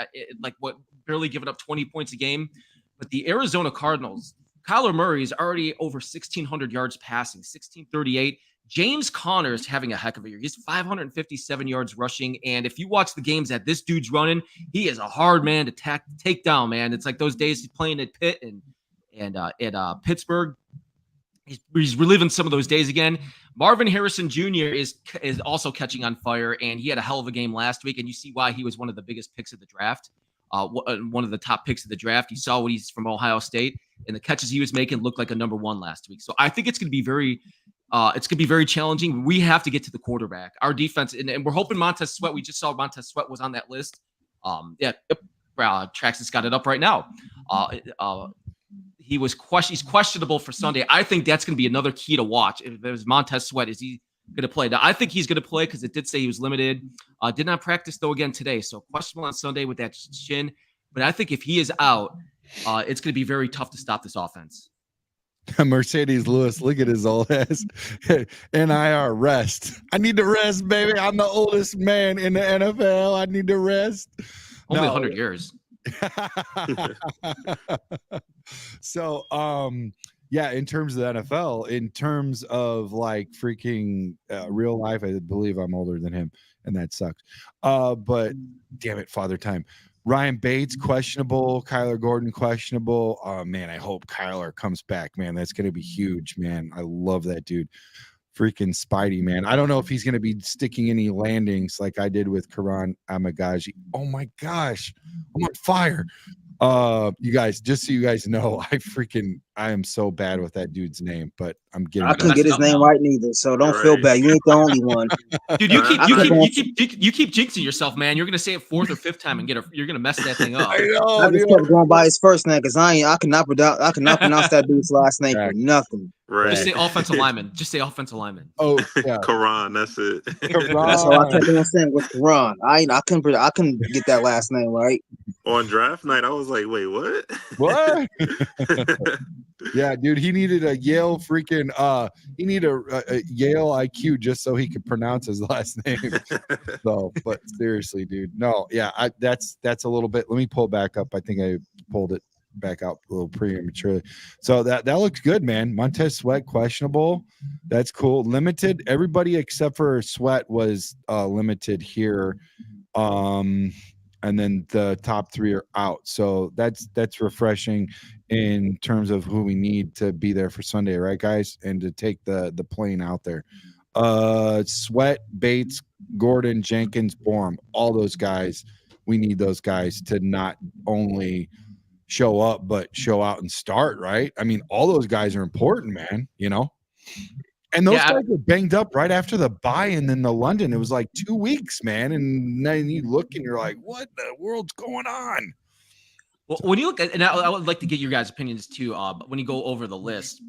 A: barely giving up 20 points a game. But the Arizona Cardinals, Kyler Murray is already over 1,600 yards passing, 1,638. James Conner is having a heck of a year. He's 557 yards rushing. And if you watch the games that this dude's running, he is a hard man to take down, man. It's like those days he's playing at Pitt and at Pittsburgh. He's reliving some of those days again. Marvin Harrison Jr. is also catching on fire, and he had a hell of a game last week, and you see why he was one of the biggest picks of the draft, one of the top picks of the draft. You saw what he's from Ohio State, and the catches he was making looked like a number 1 last week. So I think it's going to be very challenging. We have to get to the quarterback. Our defense, and we're hoping Montez Sweat. We just saw Montez Sweat was on that list. Traxxas got it up right now. He's questionable for Sunday. I think that's going to be another key to watch. If there's Montez Sweat, is he going to play? Now, I think he's going to play because it did say he was limited. Did not practice, though, again today. So questionable on Sunday with that shin. But I think if he is out, it's going to be very tough to stop this offense.
B: Mercedes Lewis, look at his old ass. NIR rest. I need to rest, baby. I'm the oldest man in the NFL. I need to rest.
A: Only 100 years.
B: So, yeah, in terms of the NFL, in terms of like freaking real life, I believe I'm older than him, and that sucks. But damn it, Father Time. Ryan Bates questionable, Kyler Gordon questionable. Oh man, I hope Kyler comes back, man. That's gonna be huge, man. I love that dude. Freaking Spidey, man. I don't know if he's gonna be sticking any landings like I did with Karan Amagaji. Oh my gosh, I'm on fire. You guys, just so you guys know, I am so bad with that dude's name, but I'm getting
C: I couldn't get his name right neither, so don't feel bad. You ain't the only one.
A: Dude, you keep jinxing yourself, man. You're gonna say it fourth or fifth time and you're gonna mess that thing up.
B: I know.
C: I just kept going by his first name because I cannot pronounce that dude's last name for nothing.
D: Right.
A: Just say offensive lineman. Just say offensive lineman.
B: Oh yeah.
D: Karan, that's it.
C: That's all I kept on saying was Karan. I couldn't get that last name right.
D: On draft night, I was like, wait, what?
B: What? Yeah, dude, he needed a Yale freaking he needed a Yale IQ just so he could pronounce his last name. So, but seriously, dude, no, yeah, that's a little bit. Let me pull back up. I think I pulled it back out a little prematurely. So that looks good, man. Montez Sweat questionable. That's cool. Limited. Everybody except for Sweat was limited here. And then the top three are out. So that's refreshing in terms of who we need to be there for Sunday, right, guys? And to take the plane out there. Sweat, Bates, Gordon, Jenkins, Bourne, all those guys. We need those guys to not only show up, but show out and start, right? I mean, all those guys are important, man, you know? And those guys were banged up right after the bye and then the London. It was like 2 weeks, man. And then you look and you're like, what the world's going on?
A: Well, when you look at, and I would like to get your guys' opinions too, but when you go over the list,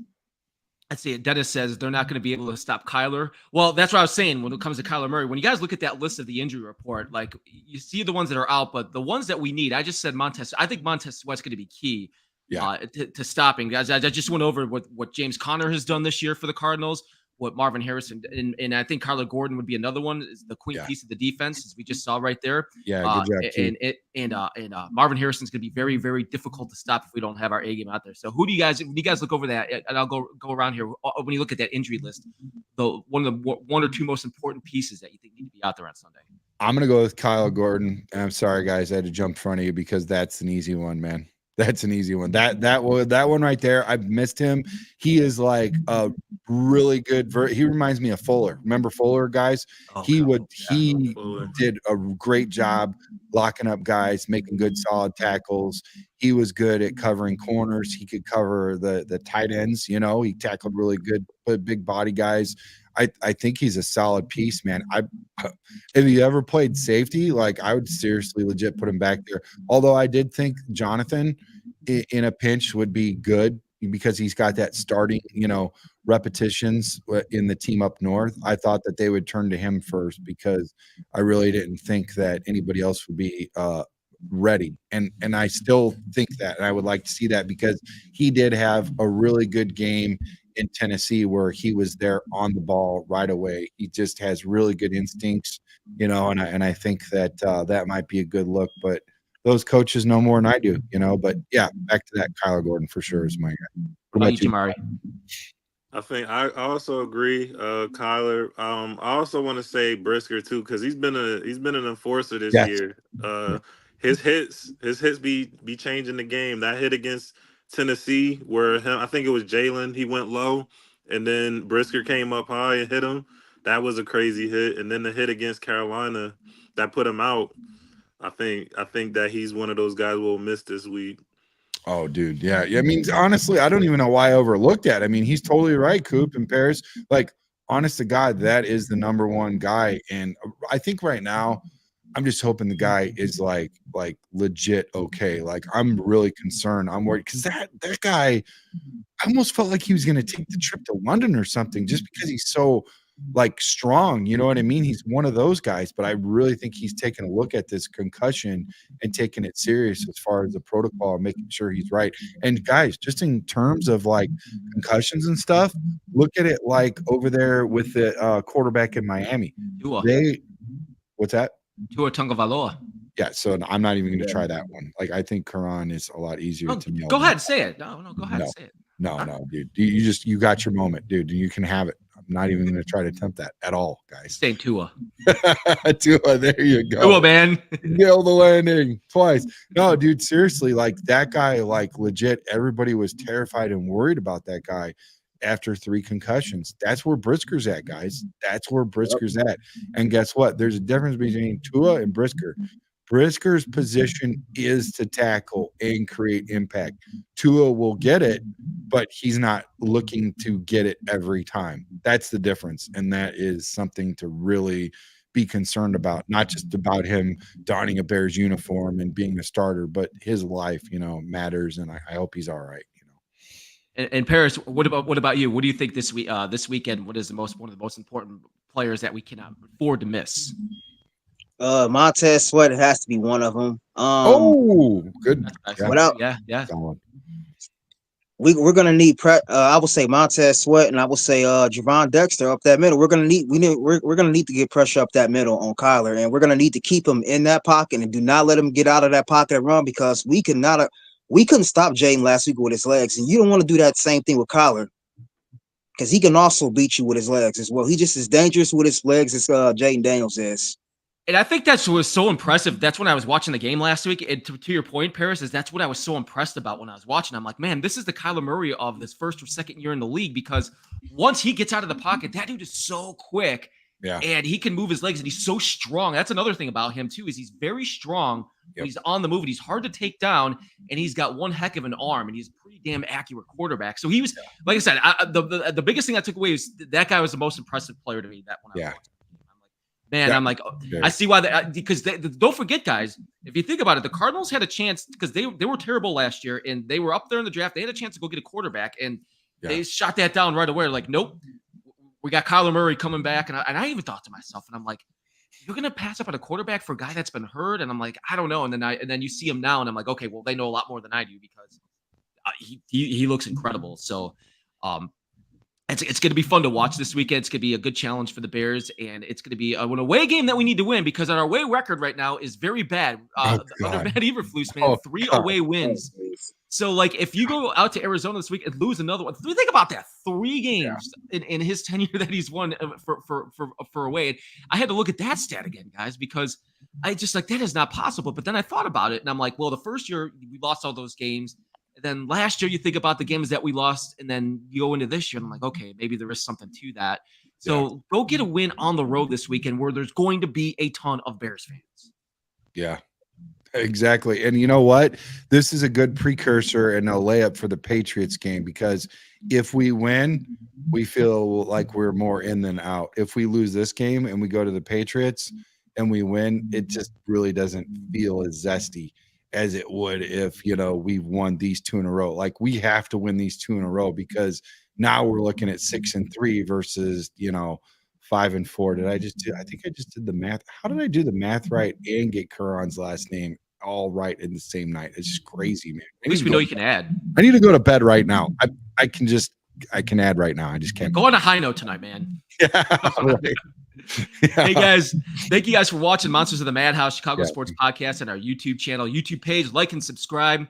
A: let's see, Dennis says they're not going to be able to stop Kyler. Well, that's what I was saying when it comes to Kyler Murray. When you guys look at that list of the injury report, like you see the ones that are out, but the ones that we need, I just said Montez. I think Montez Sweat's going to be key to stopping. Guys, I just went over what James Conner has done this year for the Cardinals, what Marvin Harrison, and I think Kyler Gordon would be another one, is the queen piece of the defense, as we just saw right there.
B: Yeah, good job.
A: And Marvin Harrison's going to be very, very difficult to stop if we don't have our A game out there. So when you guys look over that, and I'll go around here, when you look at that injury list, one or two most important pieces that you think need to be out there on Sunday?
B: I'm going to go with Kyle Gordon. And I'm sorry, guys, I had to jump in front of you because that's an easy one, man. That's an easy one. That one right there, I've missed him. He is like a really good. He reminds me of Fuller. Remember Fuller, guys? He did a great job locking up guys, making good solid tackles. He was good at covering corners. He could cover the tight ends. You know, he tackled really good, big body guys. I think he's a solid piece, man. If he ever played safety, like I would seriously legit put him back there. Although I did think Jonathan in a pinch would be good because he's got that starting, repetitions in the team up north. I thought that they would turn to him first because I really didn't think that anybody else would be ready. And I still think that, and I would like to see that because he did have a really good game in Tennessee where he was there on the ball right away. He just has really good instincts, and I think that that might be a good look, but those coaches know more than I do, but yeah, back to that. Kyler Gordon for sure is my guy.
A: What about you, Jamari?
D: I think I also agree, Kyler. I also want to say Brisker too, because he's been an enforcer this year. His hits be changing the game. That hit against Tennessee, where I think it was Jalen, he went low, and then Brisker came up high and hit him. That was a crazy hit. And then the hit against Carolina that put him out. I think that he's one of those guys we'll miss this week.
B: Oh, dude, yeah. I mean, honestly, I don't even know why I overlooked that. I mean, he's totally right, Coop and Paris. Like, honest to God, that is the number one guy. And I think right now, I'm just hoping the guy is like legit okay. Like, I'm really concerned. I'm worried because that guy, I almost felt like he was going to take the trip to London or something just because he's so like strong. You know what I mean? He's one of those guys, but I really think he's taking a look at this concussion and taking it serious as far as the protocol and making sure he's right. And guys, just in terms of like concussions and stuff, look at it like over there with the quarterback in Miami. What's that?
A: Tua Tagovailoa.
B: Yeah, so I'm not even going to try that one. Like, I think Quran is a lot easier to know.
A: Go ahead, say it. No, go ahead, say it.
B: No, dude. You got your moment, dude. You can have it. I'm not even going to try to attempt that at all, guys.
A: Saying Tua.
B: Tua, there you go.
A: Tua, man.
B: Nail the landing twice. No, dude, seriously, like that guy, like legit, everybody was terrified and worried about that guy after 3 concussions. That's where Brisker's at, guys. That's where Brisker's at. And guess what? There's a difference between Tua and Brisker. Brisker's position is to tackle and create impact. Tua will get it, but he's not looking to get it every time. That's the difference. And that is something to really be concerned about, not just about him donning a Bears uniform and being a starter, but his life, matters. And I hope he's all right.
A: And Paris, what about you? What do you think this weekend? What is one of the most important players that we cannot afford to miss?
C: Montez Sweat has to be one of them.
B: Good.
A: Yeah.
C: We're gonna need I would say Montez Sweat, and I would say Javon Dexter up that middle. We're gonna need to get pressure up that middle on Kyler, and we're gonna need to keep him in that pocket and do not let him get out of that pocket and run, because we couldn't stop Jaden last week with his legs, and you don't want to do that same thing with Kyler, because he can also beat you with his legs as well. He just as dangerous with his legs as Jaden Daniels is.
A: And I think that's what was so impressive. That's when I was watching the game last week. And to your point, Paris, that's what I was so impressed about when I was watching. I'm like, man, this is the Kyler Murray of this first or second year in the league, because once he gets out of the pocket, that dude is so quick.
B: Yeah.
A: And he can move his legs, and he's so strong. That's another thing about him, too, is he's very strong.
B: Yep.
A: He's on the move, and he's hard to take down, and he's got one heck of an arm, and he's a pretty damn accurate quarterback. So he was, like I said, the biggest thing I took away is that guy was the most impressive player to me. That one, I'm like, I see why. Because don't forget, guys, if you think about it, the Cardinals had a chance, because they were terrible last year, and they were up there in the draft. They had a chance to go get a quarterback, and they shot that down right away. Like, nope, we got Kyler Murray coming back, and I even thought to myself, and I'm like, you're gonna pass up on a quarterback for a guy that's been hurt? And I'm like, I don't know. And then you see him now, and I'm like, okay, well, they know a lot more than I do, because he looks incredible. So, It's going to be fun to watch this weekend. It's going to be a good challenge for the Bears, and it's going to be an away game that we need to win, because our away record right now is very bad. Under Matt Eberflus, man, 3 away wins. So, like, if you go out to Arizona this week and lose another one, think about that. 3 games in his tenure that he's won for away. And I had to look at that stat again, guys, because I just that is not possible. But then I thought about it, and I'm like, well, the first year we lost all those games. Then last year, you think about the games that we lost, and then you go into this year, and I'm like, okay, maybe there is something to that. So go get a win on the road this weekend, where there's going to be a ton of Bears fans.
B: Yeah, exactly. And you know what? This is a good precursor and a layup for the Patriots game, because if we win, we feel like we're more in than out. If we lose this game and we go to the Patriots and we win, it just really doesn't feel as zesty as it would if, we've won these 2 in a row. Like, we have to win these 2 in a row, because now we're looking at 6-3 versus, 5-4. I think I just did the math. How did I do the math right and get Quran's last name all right in the same night? It's just crazy, man.
A: At least we know you can add.
B: I need to go to bed right now. I can add right now. I just can't.
A: Go on a high note tonight, man.
B: Yeah, right.
A: Hey guys, thank you guys for watching Monsters of the Madhouse Chicago Sports Podcast and our YouTube channel, YouTube page. Like and subscribe.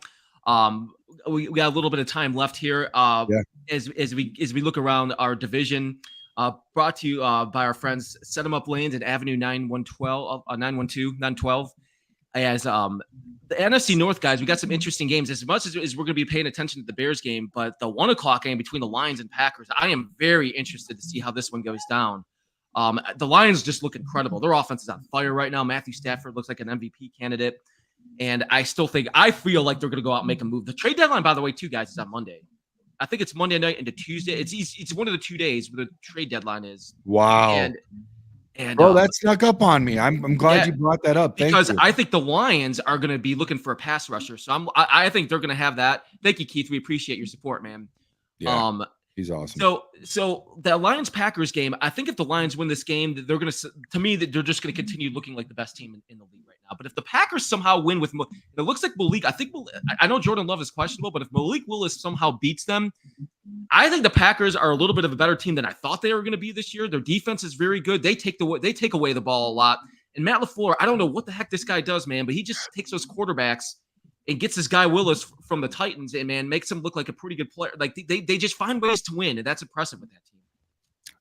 A: We got a little bit of time left here as we look around our division. Brought to you by our friends Set 'em Up Lanes and Avenue 912. As the NFC North guys, we got some interesting games. As much as we're going to be paying attention to the Bears game, but the 1:00 game between the Lions and Packers, I am very interested to see how this one goes down. The Lions just look incredible. Their offense is on fire right now. Matthew Stafford looks like an MVP candidate. And I feel like they're going to go out and make a move. The trade deadline, by the way, too, guys, is on Monday. I think it's Monday night into Tuesday. It's one of the 2 days where the trade dedeadline is.
B: Wow.
A: And
B: that snuck up on me. I'm glad you brought that up.
A: Because I think the Lions are going to be looking for a pass rusher. So I think they're going to have that. Thank you, Keith. We appreciate your support, man.
B: Yeah. He's awesome.
A: So the Lions-Packers game, I think if the Lions win this game, they're going to me, they're just going to continue looking like the best team in the league right now. But if the Packers somehow win with, it looks like Malik, I know Jordan Love is questionable, but if Malik Willis somehow beats them, I think the Packers are a little bit of a better team than I thought they were going to be this year. Their defense is very good. They take away the ball a lot. And Matt LaFleur, I don't know what the heck this guy does, man, but he just takes those quarterbacks and gets this guy Willis from the Titans and, man, makes him look like a pretty good player. Like, they just find ways to win, and that's impressive with that team.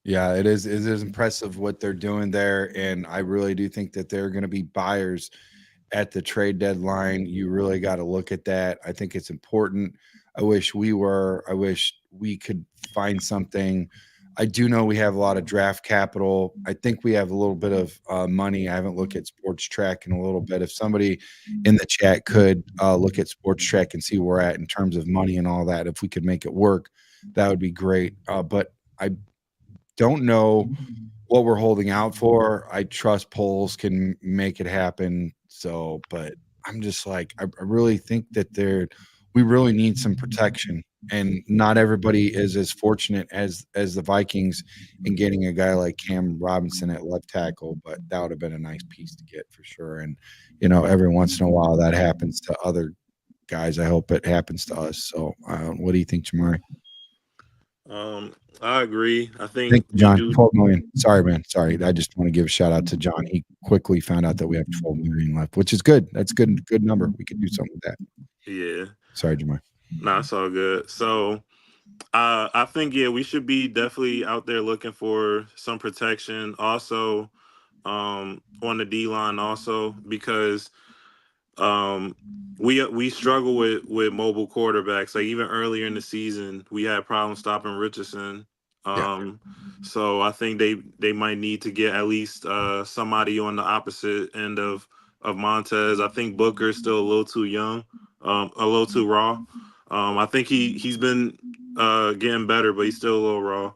B: Yeah, it is impressive what they're doing there, and I really do think that they're going to be buyers at the trade deadline. You really got to look at that. I think it's important. I wish we could find something. I do know we have a lot of draft capital. I think we have a little bit of money. I haven't looked at Sports Track in a little bit. If somebody in the chat could look at Sports Track and see where we're at in terms of money and all that, if we could make it work, that would be great. But I don't know what we're holding out for. I trust polls can make it happen. So, but I'm just like, I really think that we really need some protection. And not everybody is as fortunate as the Vikings in getting a guy like Cam Robinson at left tackle, but that would have been a nice piece to get for sure. And, every once in a while that happens to other guys. I hope it happens to us. So what do you think, Jamari?
D: I agree. I think
B: John, 12 million. Sorry, man. Sorry. I just want to give a shout out to John. He quickly found out that we have 12 million left, which is good. That's good number. We could do something with that.
D: Yeah.
B: Sorry, Jamari.
D: No, it's all good. So I think, we should be definitely out there looking for some protection also on the D-line also, because we struggle with mobile quarterbacks. Like even earlier in the season, we had problems stopping Richardson. So I think they might need to get at least somebody on the opposite end of Montez. I think Booker's still a little too young, a little too raw. I think he's been getting better, but he's still a little raw.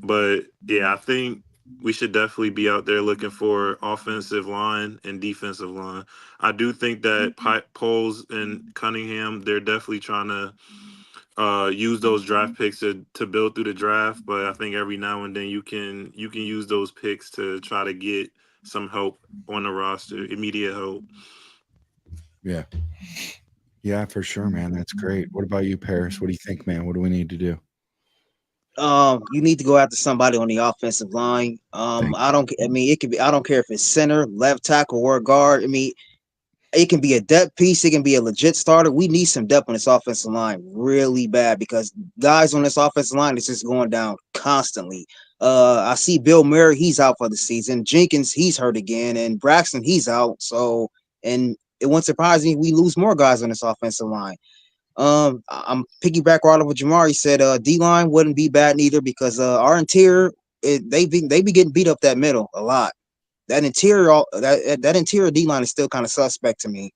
D: But yeah, I think we should definitely be out there looking for offensive line and defensive line. I do think that Poles and Cunningham, they're definitely trying to use those draft picks to build through the draft. But I think every now and then you can use those picks to try to get some help on the roster, immediate help.
B: Yeah. Yeah, for sure, man. That's great. What about you, Paris? What do you think, man? What do we need to do?
C: You need to go after somebody on the offensive line. I don't care if it's center, left tackle, or guard. I mean, it can be a depth piece. It can be a legit starter. We need some depth on this offensive line really bad, because guys on this offensive line is just going down constantly. I see Bill Murray, he's out for the season. Jenkins, he's hurt again. And Braxton, he's out. So, and it won't surprise me if we lose more guys on this offensive line. I'm piggyback right off what Jamari said. D-line wouldn't be bad neither, because our interior, they be getting beat up that middle a lot. That interior D-line is still kind of suspect to me.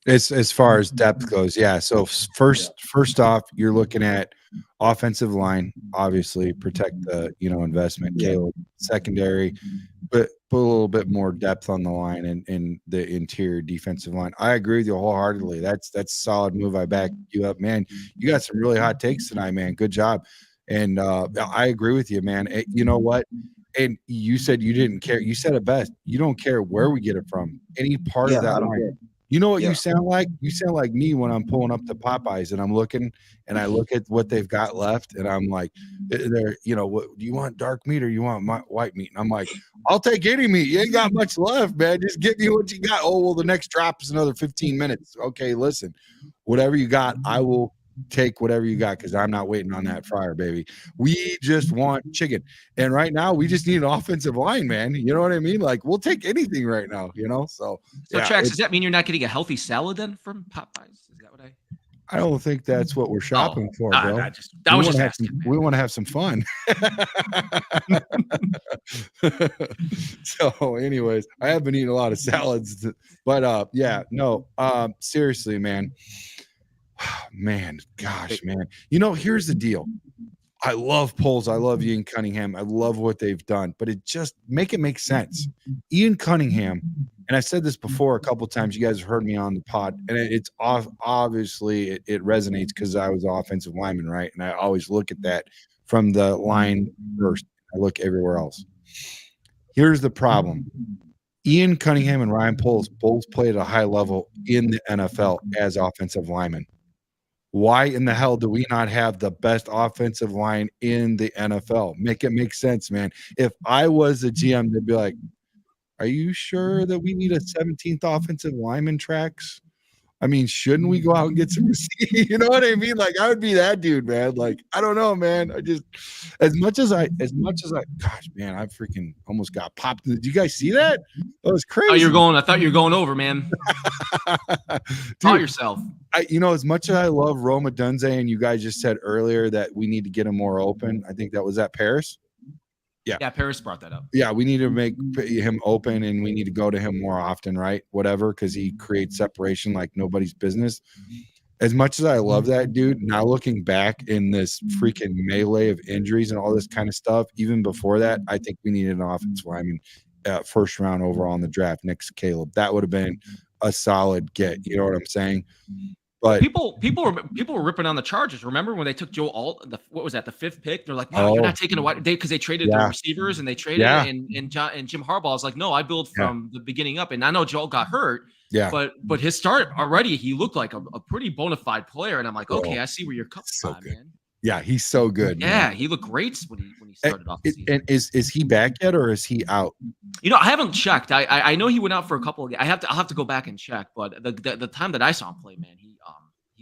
B: As far as depth goes, yeah. So first off, you're looking at offensive line, obviously protect the investment. Caleb, secondary, but put a little bit more depth on the line and the interior defensive line. I agree with you wholeheartedly. That's a solid move. I back you up, man. You got some really hot takes tonight, man. Good job. And I agree with you, man. You know what? And you said you didn't care. You said it best. You don't care where we get it from. Any part of that line. You know what you sound like? You sound like me when I'm pulling up the Popeyes and I'm looking and I look at what they've got left and I'm like, what do you want, dark meat or you want white meat? And I'm like, I'll take any meat. You ain't got much left, man. Just give me what you got. Oh, well, the next drop is another 15 minutes. Okay, listen, whatever you got, I will take whatever you got, because I'm not waiting on that fryer, baby. We just want chicken. And right now we just need an offensive line, man. You know what I mean? Like, we'll take anything right now, So
A: Trax, does that mean you're not getting a healthy salad then from Popeyes? Is that what
B: I don't think that's what we're shopping for, bro. We want to have some fun. So anyways, I have been eating a lot of salads, but seriously, man. Man, gosh, man. Here's the deal. I love Poles. I love Ian Cunningham. I love what they've done, but it just make sense. Ian Cunningham And I said this before a couple times. You guys have heard me on the pod, and it's obviously it resonates because I was offensive lineman, right? And I always look at that from the line first. I look everywhere else. Here's the problem. Ian Cunningham and Ryan Poles both played at a high level in the NFL as offensive linemen. Why in the hell do we not have the best offensive line in the NFL? Make it make sense, man. If I was a GM, they'd be like, are you sure that we need a 17th offensive lineman tracks? I mean, shouldn't we go out and get some receivers? You know what I mean? Like, I would be that dude, man. Like, I don't know, man. I just, as much as I, gosh, man, I freaking almost got popped. Did you guys see that? That was crazy.
A: I thought you were going over, man. Call yourself.
B: As much as I love Roma Dunze, and you guys just said earlier that we need to get him more open. I think that was at Paris.
A: Yeah, Paris brought that up.
B: Yeah, we need to make him open, and we need to go to him more often, right? Whatever, because he creates separation like nobody's business. As much as I love that dude, now looking back in this freaking melee of injuries and all this kind of stuff, even before that, I think we needed an offensive lineman first round overall in the draft next to Caleb. That would have been a solid get. You know what I'm saying? But
A: people were ripping on the Chargers. Remember when they took Joe Alt? What was that? The 5th pick. They're like, "Wow, you're not taking a wide," because they traded the receivers and they traded and Jim Harbaugh is like, "No, I build from the beginning up." And I know Joe got hurt. Yeah. But his start already, he looked like a pretty bona fide player. And I'm like, okay, I see where you're coming from, man.
B: Yeah, he's so good.
A: Yeah,
B: man.
A: he looked great when he started off the season.
B: And is he back yet, or is he out?
A: I haven't checked. I know he went out for a couple of. I'll have to go back and check. But the time that I saw him play, man, he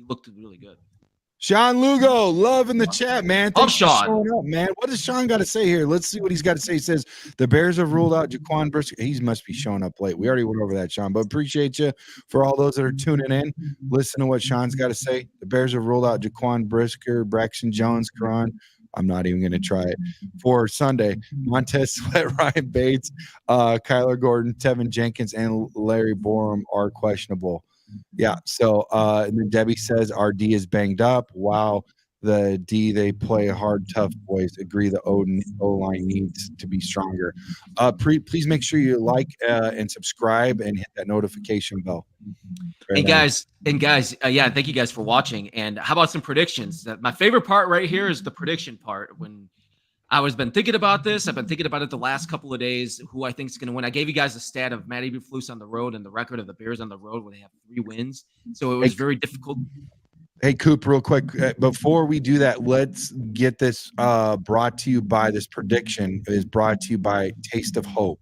A: looked really good.
B: Sean Lugo, love in the chat, man.
A: Thanks for
B: showing up, man. What does Sean got to say here? Let's see what he's got to say. He says the Bears have ruled out Jaquan Brisker. He must be showing up late. We already went over that, Sean, but appreciate you for all those that are tuning in. Listen to what Sean's got to say. The Bears have ruled out Jaquan Brisker, Braxton Jones, Karan. I'm not even going to try it for Sunday. Montez Sweat, Ryan Bates, Kyler Gordon, Tevin Jenkins, and Larry Borum are questionable. Yeah. So, and then Debbie says our D is banged up. Wow. The D, they play hard, tough boys. Agree the O-line needs to be stronger. Please make sure you like and subscribe and hit that notification bell.
A: And guys, thank you guys for watching. And how about some predictions? My favorite part right here is the prediction part. When I was been thinking about this, I've been thinking about it the last couple of days, who I think is going to win. I gave you guys a stat of Matt Eberflus on the road and the record of the Bears on the road where they have 3 wins. So it was very difficult.
B: Hey, Coop, real quick, before we do that, let's get this brought to you by this prediction. It is brought to you by Taste of Hope.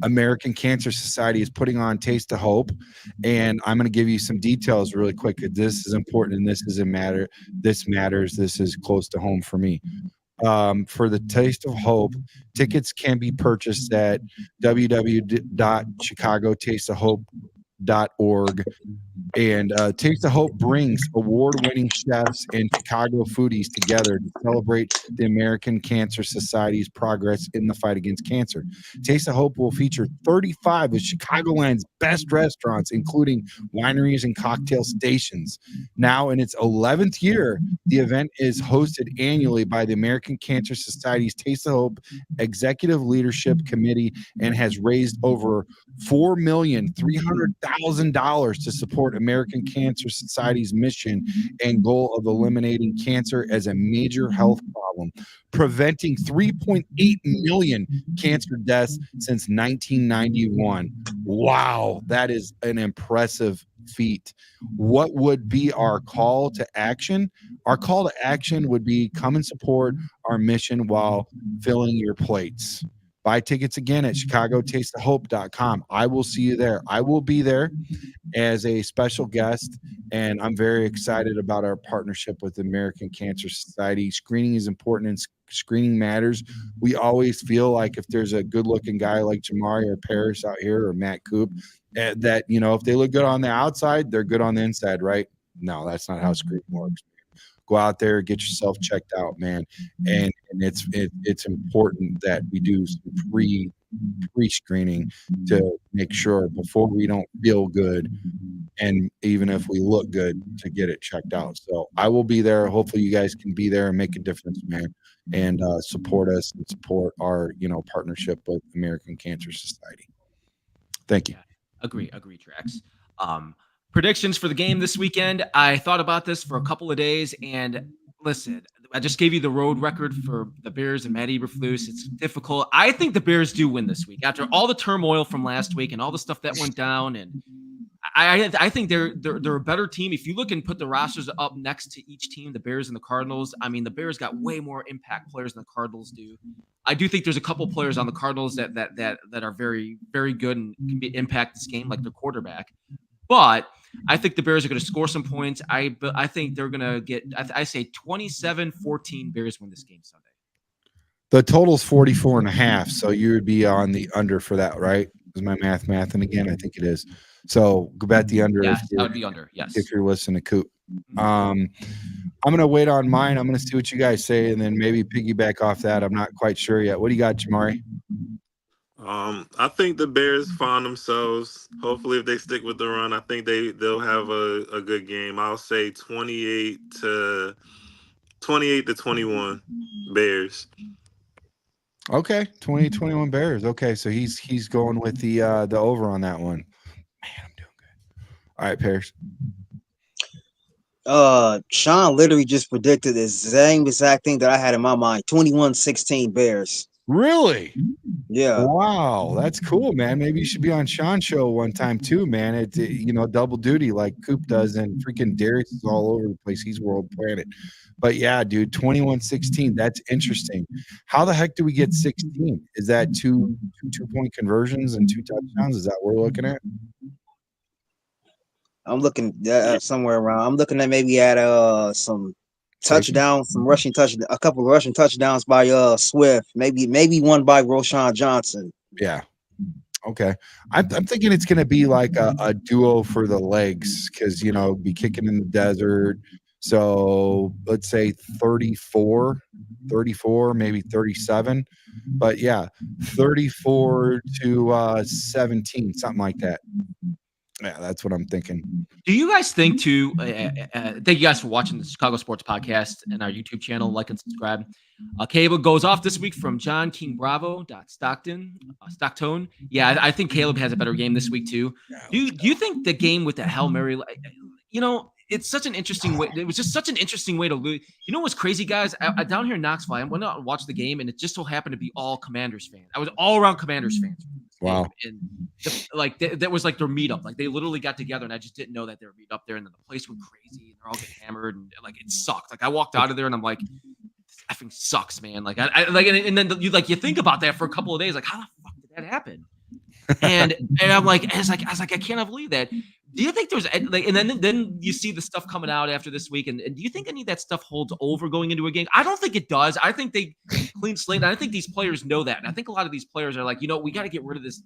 B: American Cancer Society is putting on Taste of Hope, and I'm going to give you some details really quick. This is important, and this doesn't matter. This matters. This is close to home for me. For the Taste of Hope, tickets can be purchased at www.chicagotasteofhope.org. And Taste of Hope brings award-winning chefs and Chicago foodies together to celebrate the American Cancer Society's progress in the fight against cancer. Taste of Hope will feature 35 of Chicagoland's best restaurants, including wineries and cocktail stations. Now in its 11th year, the event is hosted annually by the American Cancer Society's Taste of Hope Executive Leadership Committee and has raised over $4,300,000 to support American Cancer Society's mission and goal of eliminating cancer as a major health problem, preventing 3.8 million cancer deaths since 1991. Wow, that is an impressive feat. What would be our call to action? Our call to action would be come and support our mission while filling your plates. Buy tickets again at chicagotasteofhope.com. I will see you there. I will be there as a special guest, and I'm very excited about our partnership with the American Cancer Society. Screening is important, and screening matters. We always feel like if there's a good-looking guy like Jamari or Paris out here or Matt Coop, that, if they look good on the outside, they're good on the inside, right? No, that's not how screening works. Go out there, get yourself checked out, man. And it's important that we do some pre-screening to make sure before we don't feel good, and even if we look good, to get it checked out. So I will be there. Hopefully you guys can be there and make a difference, man, and support us and support our partnership with American Cancer Society. Thank you.
A: Agree, Trax. Predictions for the game this weekend. I thought about this for a couple of days, and listen, I just gave you the road record for the Bears and Matt Eberflus. It's difficult. I think the Bears do win this week after all the turmoil from last week and all the stuff that went down. And I think they're a better team. If you look and put the rosters up next to each team, the Bears and the Cardinals, I mean, the Bears got way more impact players than the Cardinals do. I do think there's a couple players on the Cardinals that are very, very good and can impact this game, like their quarterback. But I think the Bears are going to score some points. I think they're going to get, I say 27-14 Bears win this game Sunday.
B: The total's 44.5, so you would be on the under for that, right? Is my math? And again, I think it is. So go bet the under.
A: Yeah, that would be under. Yes.
B: If you're listening to Coop. I'm going to wait on mine. I'm going to see what you guys say and then maybe piggyback off that. I'm not quite sure yet. What do you got, Jamari?
D: I think the Bears find themselves. Hopefully, if they stick with the run, I think they'll have a good game. I'll say 28 to 21 Bears.
B: Okay, 20-21 Bears. Okay, so he's going with the over on that one. Man, I'm doing good. All right, Paris.
C: Sean literally just predicted the same exact thing that I had in my mind. 21-16 Bears.
B: Really?
C: Yeah.
B: Wow, that's cool, man. Maybe you should be on Sean's show one time too, man. It's double duty like Coop does, and freaking Darius is all over the place. He's world planet. But yeah, dude, 21-16. That's interesting. How the heck do we get 16? Is that two 2-point conversions and 2 touchdowns? Is that what we're looking at?
C: I'm looking somewhere around. I'm looking at maybe at some touchdowns, a couple of rushing touchdowns by Swift, maybe one by Roschon Johnson.
B: Yeah. Okay. I'm thinking it's going to be like a duo for the legs because, be kicking in the desert. So let's say 34, maybe 37. But yeah, 34 to 17, something like that. Yeah, that's what I'm thinking.
A: Do you guys think too? Thank you guys for watching the Chicago Sports Podcast and our YouTube channel. Like and subscribe. Caleb goes off this week from John King Bravo. Stockton. Yeah, I think Caleb has a better game this week too. Do you think the game with the Hail Mary? It's such an interesting way. It was just such an interesting way to lose. You know what's crazy, guys? I down here in Knoxville, I went out and watched the game, and it just so happened to be all Commanders fans. I was all around Commanders fans.
B: Wow.
A: And that was like their meetup. Like they literally got together, and I just didn't know that they were meet up there. And then the place went crazy, and they're all getting hammered, and like it sucked. Like I walked out of there, and I'm like, this effing sucks, man. Like I and then you think about that for a couple of days. Like how the fuck did that happen? And I'm like, I was like, I can't believe that. Do you think there's like, and then you see the stuff coming out after this week, and do you think any of that stuff holds over going into a game? I don't think it does. I think they clean slate, and I think these players know that, and I think a lot of these players are like, we got to get rid of this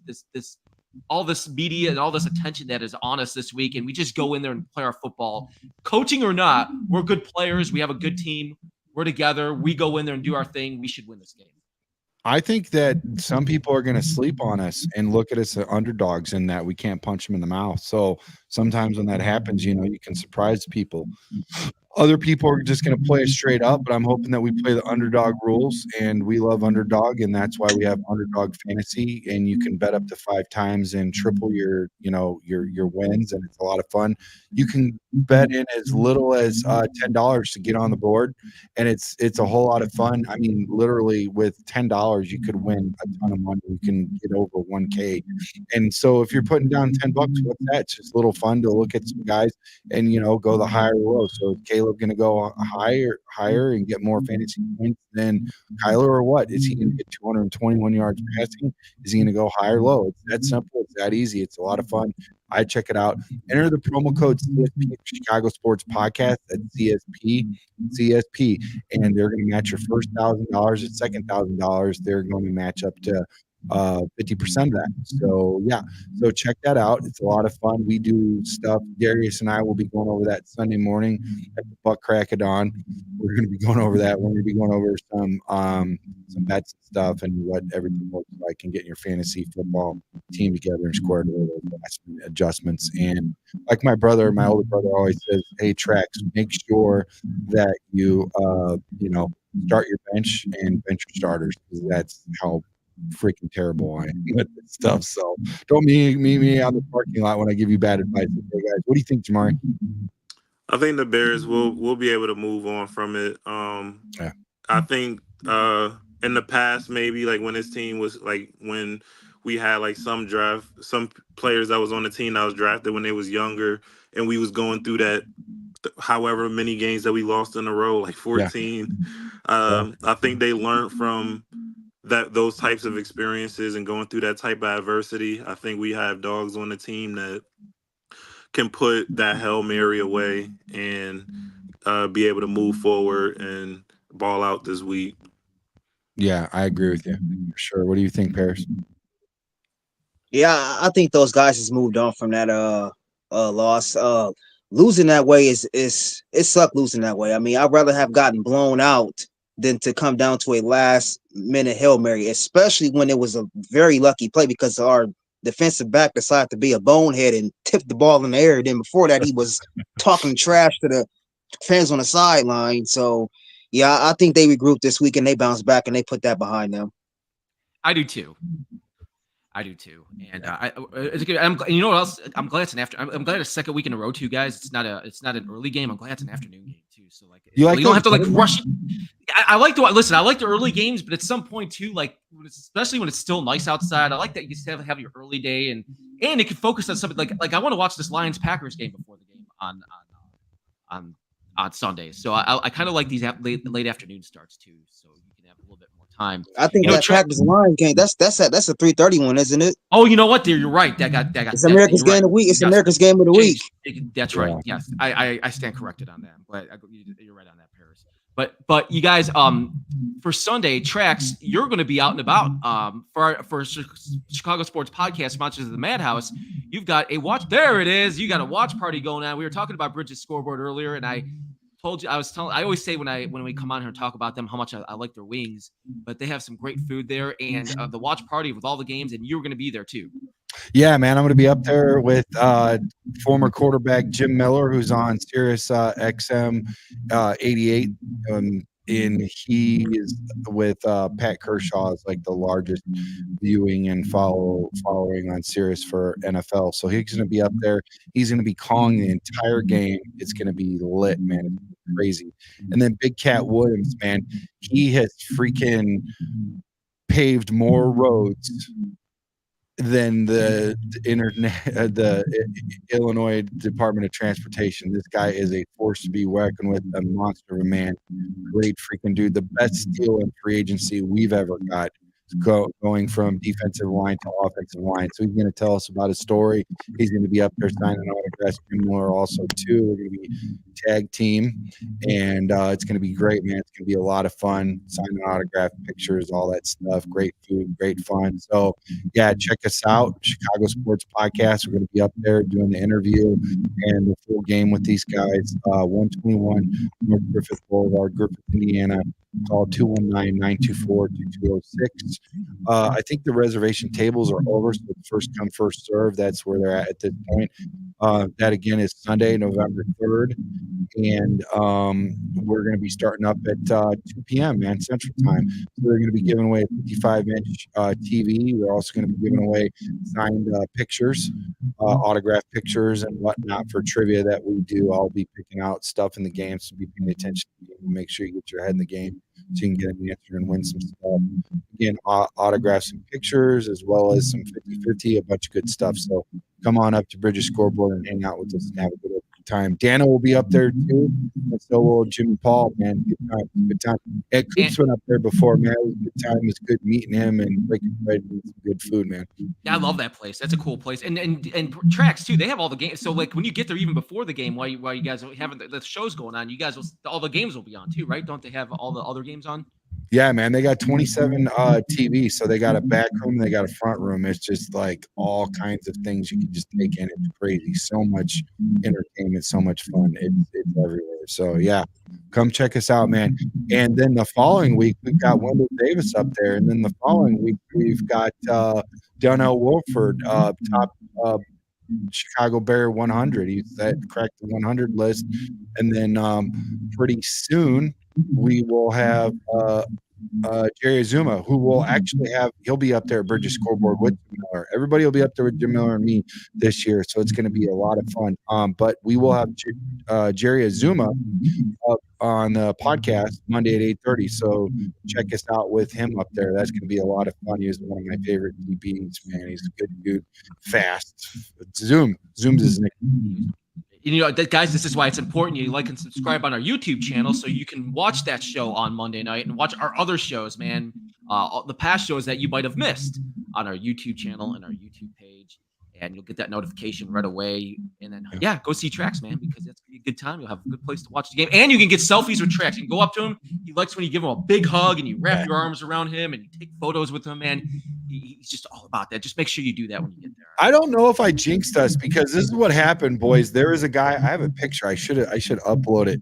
A: all this media and all this attention that is on us this week, and we just go in there and play our football, coaching or not. We're good players. We have a good team. We're together. We go in there and do our thing. We should win this game.
B: I think that some people are going to sleep on us and look at us as underdogs in that we can't punch them in the mouth. So sometimes when that happens, you can surprise people. Other people are just going to play it straight up, but I'm hoping that we play the underdog rules, and we love underdog, and that's why we have underdog fantasy, and you can bet up to 5 times and triple your wins, and it's a lot of fun. You can bet in as little as $10 to get on the board, and it's a whole lot of fun. I mean, literally with $10, you could win a ton of money. You can get over $1K, and so if you're putting down $10, what's that? It's just a little fun to look at some guys and go the higher low. So Caleb going to go higher and get more fantasy points than Kyler, or what? Is he going to get 221 yards passing? Is he going to go higher or low? It's that simple. It's that easy. It's a lot of fun. I check it out. Enter the promo code CSP Chicago Sports Podcast at CSP, and they're going to match your first $1,000. At second $1,000, they're going to match up to 50% of that. So yeah, so check that out. It's a lot of fun. We do stuff. Darius and I will be going over that Sunday morning at the butt crack of dawn. We're going to be going over that. We're going to be going over some bets and stuff and what everything looks like, and getting your fantasy football team together and squared away those adjustments. And like my older brother always says, hey, Trax, make sure that you start your bench and bench your starters, because that's how freaking terrible I am with this stuff. So don't meet me on the parking lot when I give you bad advice. Okay, guys, what do you think, Jamari?
D: I think the Bears will be able to move on from it.
B: Yeah.
D: I think in the past, maybe like when this team was like when we had like some players that was on the team that was drafted when they was younger, and we was going through that however many games that we lost in a row, like 14. I think they learned from those types of experiences and going through that type of adversity. I think we have dogs on the team that can put that Hail Mary away and be able to move forward and ball out this week.
B: Yeah, I agree with you for sure. What do you think, Paris?
C: Yeah, I think those guys has moved on from that loss. Losing that way is it sucked losing that way. I mean, I'd rather have gotten blown out than to come down to a last minute Hail Mary, especially when it was a very lucky play because our defensive back decided to be a bonehead and tipped the ball in the air. Then before that, he was talking trash to the fans on the sideline. So yeah, I think they regrouped this week and they bounced back and they put that behind them.
A: I do too. And it's good. You know what else? I'm glad it's I'm glad it's second week in a row too, guys. It's not an early game. I'm glad it's an afternoon game too. So like you don't have to like rush. I like the early games, but at some point too, like especially when it's still nice outside, I like that you still have your early day and it can focus on something like I want to watch this Lions Packers game before the game on Sunday. So I kind of like these late afternoon starts too, so you can have a little bit more time.
C: I think that Packers Lions game that's a 3:30 one, isn't it?
A: Oh, you know what? You're right. That got.
C: It's America's game of the week. It's America's game of the week.
A: That's right. Yes, I stand corrected on that. But you're right on that, Paris. But you guys, for Sunday tracks, you're going to be out and about. For Chicago Sports Podcast, sponsors of the Madhouse, you've got a watch. There it is. You got a watch party going on. We were talking about Bridges Scoreboard earlier, and I told you I always say when we come on here and talk about them how much I like their wings, but they have some great food there and the watch party with all the games, and you're going to be there too.
B: Yeah, man, I'm going to be up there with former quarterback Jim Miller, who's on Sirius XM 88, and he is with Pat Kershaw, is like the largest viewing and following on Sirius for NFL. So he's going to be up there. He's going to be calling the entire game. It's going to be lit, man. It's crazy. And then Big Cat Williams, man, he has freaking paved more roads than the Illinois Department of Transportation. This guy is a force to be reckoned with, a monster of a man. Great freaking dude. The best deal in free agency we've ever got, going from defensive line to offensive line. So he's going to tell us about his story. He's going to be up there signing autographs. Jim Miller also too. We're going to be tag team, and it's going to be great, man. It's going to be a lot of fun. Signing autograph, pictures, all that stuff. Great food, great fun. So yeah, check us out, Chicago Sports Podcast. We're going to be up there doing the interview and the full game with these guys. 121 North Griffith Boulevard, Griffith, Indiana. Call 219-924-2206. I think the reservation tables are over, so it's first come, first serve. That's where they're at this point. That again is Sunday, November 3rd, and we're going to be starting up at 2 p.m. man, Central Time. So they're going to be giving away a 55-inch TV. We're also going to be giving away signed pictures, autographed pictures, and whatnot for trivia that we do. I'll be picking out stuff in the game, so be paying attention to the game and make sure you get your head in the game, so you can get an answer and win some stuff. Again, autographs and pictures, as well as some 50-50, a bunch of good stuff. So come on up to Bridges Scoreboard and hang out with us and have a good time. Dana will be up there too, and so will Jim and Paul, man. Good time. Ed Coops went up there before, man. It was a good time. It was good meeting him and breaking bread and some good food, man.
A: Yeah, I love that place. That's a cool place. And tracks too. They have all the games. So like when you get there, even before the game, while you guys are having the shows going on, you guys all the games will be on too, right? Don't they have all the other games on?
B: Yeah, man, they got 27 TVs. So they got a back room, they got a front room. It's just like all kinds of things you can just take in. It's crazy. So much entertainment, so much fun. It's everywhere. So yeah, come check us out, man. And then the following week, we've got Wendell Davis up there. And then the following week, we've got Donnell Wolford, top Chicago Bear 100. He's cracked the 100 list. And then pretty soon we will have Jerry Azuma, who will actually he'll be up there at Bridges Scoreboard with Jim Miller. Everybody will be up there with Jim Miller and me this year, so it's going to be a lot of fun. But we will have Jerry Azuma up on the podcast Monday at 8:30. So check us out with him up there. That's going to be a lot of fun. He's one of my favorite DBs, man. He's a good dude, fast. Zooms his nickname.
A: Guys, this is why it's important you like and subscribe on our YouTube channel so you can watch that show on Monday night and watch our other shows, man. The past shows that you might have missed on our YouTube channel and our YouTube page. And you'll get that notification right away. And then, go see Trax, man, because it's going to be a good time. You'll have a good place to watch the game. And you can get selfies with Trax. You can go up to him. He likes when you give him a big hug and you wrap your arms around him and you take photos with him, man. He's just all about that. Just make sure you do that when you get there.
B: I don't know if I jinxed us because this is what happened, boys. There is a guy. I have a picture. I should upload it.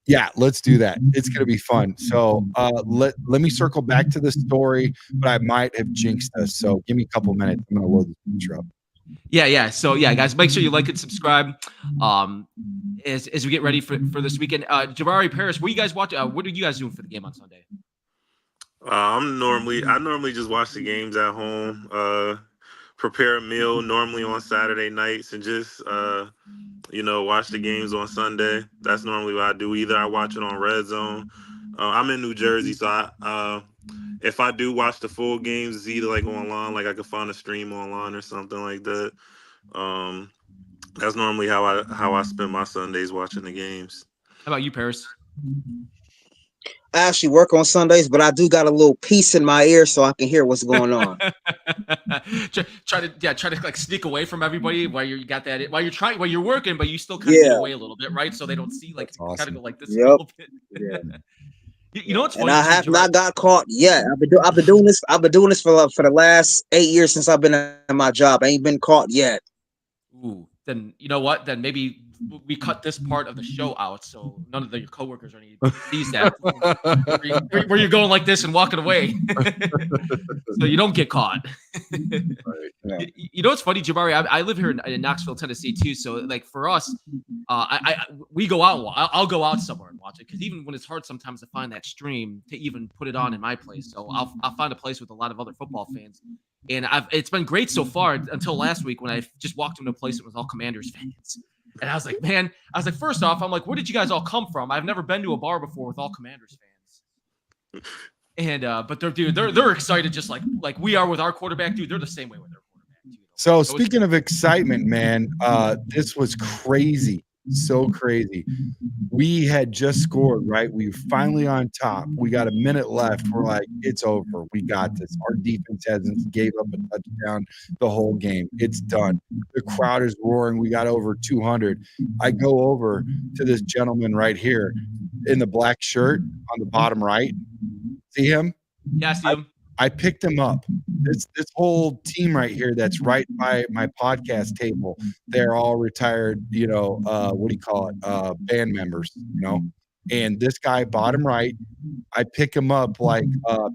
B: Yeah, let's do that. It's going to be fun. So let me circle back to the story, but I might have jinxed us. So give me a couple minutes. I'm going to load this picture up.
A: Yeah. So guys, make sure you like and subscribe. As we get ready for this weekend. Jabari Paris, what are you guys watching? What are you guys doing for the game on Sunday?
D: I normally just watch the games at home. Prepare a meal normally on Saturday nights and just watch the games on Sunday. That's normally what I do. Either I watch it on Red Zone. I'm in New Jersey, so if I do watch the full games, it's either like online, like I could find a stream online or something like that. That's normally how I spend my Sundays watching the games.
A: How about you, Paris?
C: I actually work on Sundays, but I do got a little piece in my ear so I can hear what's going on.
A: try to like sneak away from everybody while while you're working, but you still kind of get away a little bit, right? So they don't see like awesome. Kind of go like this a little bit. Yeah. You know what's funny?
C: And I have not got caught yet. I've been doing this. I've been doing this for the last 8 years since I've been in my job. I ain't been caught yet.
A: Ooh, then you know what? Then maybe we cut this part of the show out so none of your coworkers or anything sees that where you're going like this and walking away, so you don't get caught.
B: Right, yeah.
A: You know what's funny, Jabari? I live here in Knoxville, Tennessee too. So like for us, we go out. I'll go out somewhere and watch it because even when it's hard sometimes to find that stream to even put it on in my place, so I'll find a place with a lot of other football fans. And it's been great so far until last week when I just walked into a place that was all Commanders fans. And I was like, man, first off, I'm like, where did you guys all come from? I've never been to a bar before with all Commanders fans. And but they're excited just like we are with our quarterback, dude. They're the same way with their quarterback, dude.
B: So speaking of excitement, man, this was crazy. So crazy. We had just scored, right? We were finally on top. We got a minute left. We're like, it's over. We got this. Our defense hasn't gave up a touchdown the whole game. It's done. The crowd is roaring. We got over 200. I go over to this gentleman right here in the black shirt on the bottom right. See him?
A: Yeah, I see him.
B: I picked him up. This whole team right here that's right by my podcast table, they're all retired, band members, And this guy, bottom right, I pick him up like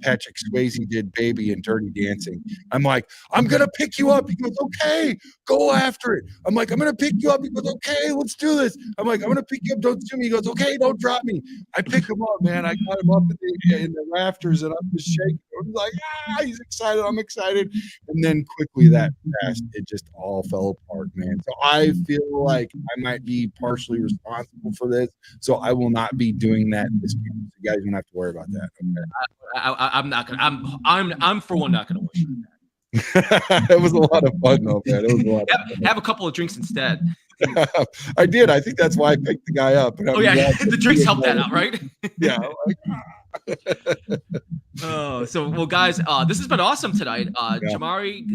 B: Patrick Swayze did Baby in Dirty Dancing. I'm like, I'm going to pick you up. He goes, okay, go after it. I'm like, I'm going to pick you up. He goes, okay, let's do this. I'm like, I'm going to pick you up. Don't shoot me. He goes, okay, don't drop me. I pick him up, man. I got him up in the rafters and I'm just shaking. I'm like, he's excited. I'm excited. And then quickly that passed. It just all fell apart, man. So I feel like I might be partially responsible for this. So I will not be doing that this game. So you guys don't have to worry about that. Okay?
A: I'm not gonna. I'm for one not gonna wish you
B: that. It was a lot of fun though, man. It was a lot.
A: Have a couple of drinks instead.
B: I did. I think that's why I picked the guy up.
A: Oh yeah, the drinks helped that out, right?
B: Yeah.
A: Well, guys, this has been awesome tonight. Jamari,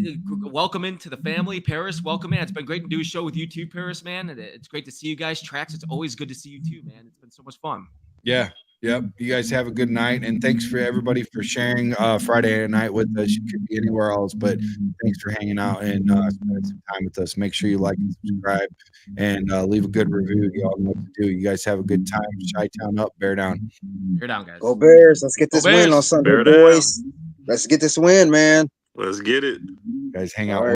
A: welcome into the family. Paris, welcome in. It's been great to do a show with you too, Paris, man. It's great to see you guys. Trax, it's always good to see you too, man. It's been so much fun.
B: Yeah. Yep. You guys have a good night. And thanks for everybody for sharing Friday night with us. You could be anywhere else, but thanks for hanging out and spending some time with us. Make sure you like and subscribe and leave a good review. You all know what to do. You guys have a good time. Chi-Town up, Bear down.
A: Bear down, guys.
C: Go Bears. Let's get this win on Sunday, boys. Let's get this win, man.
D: Let's get it.
B: You guys hang out.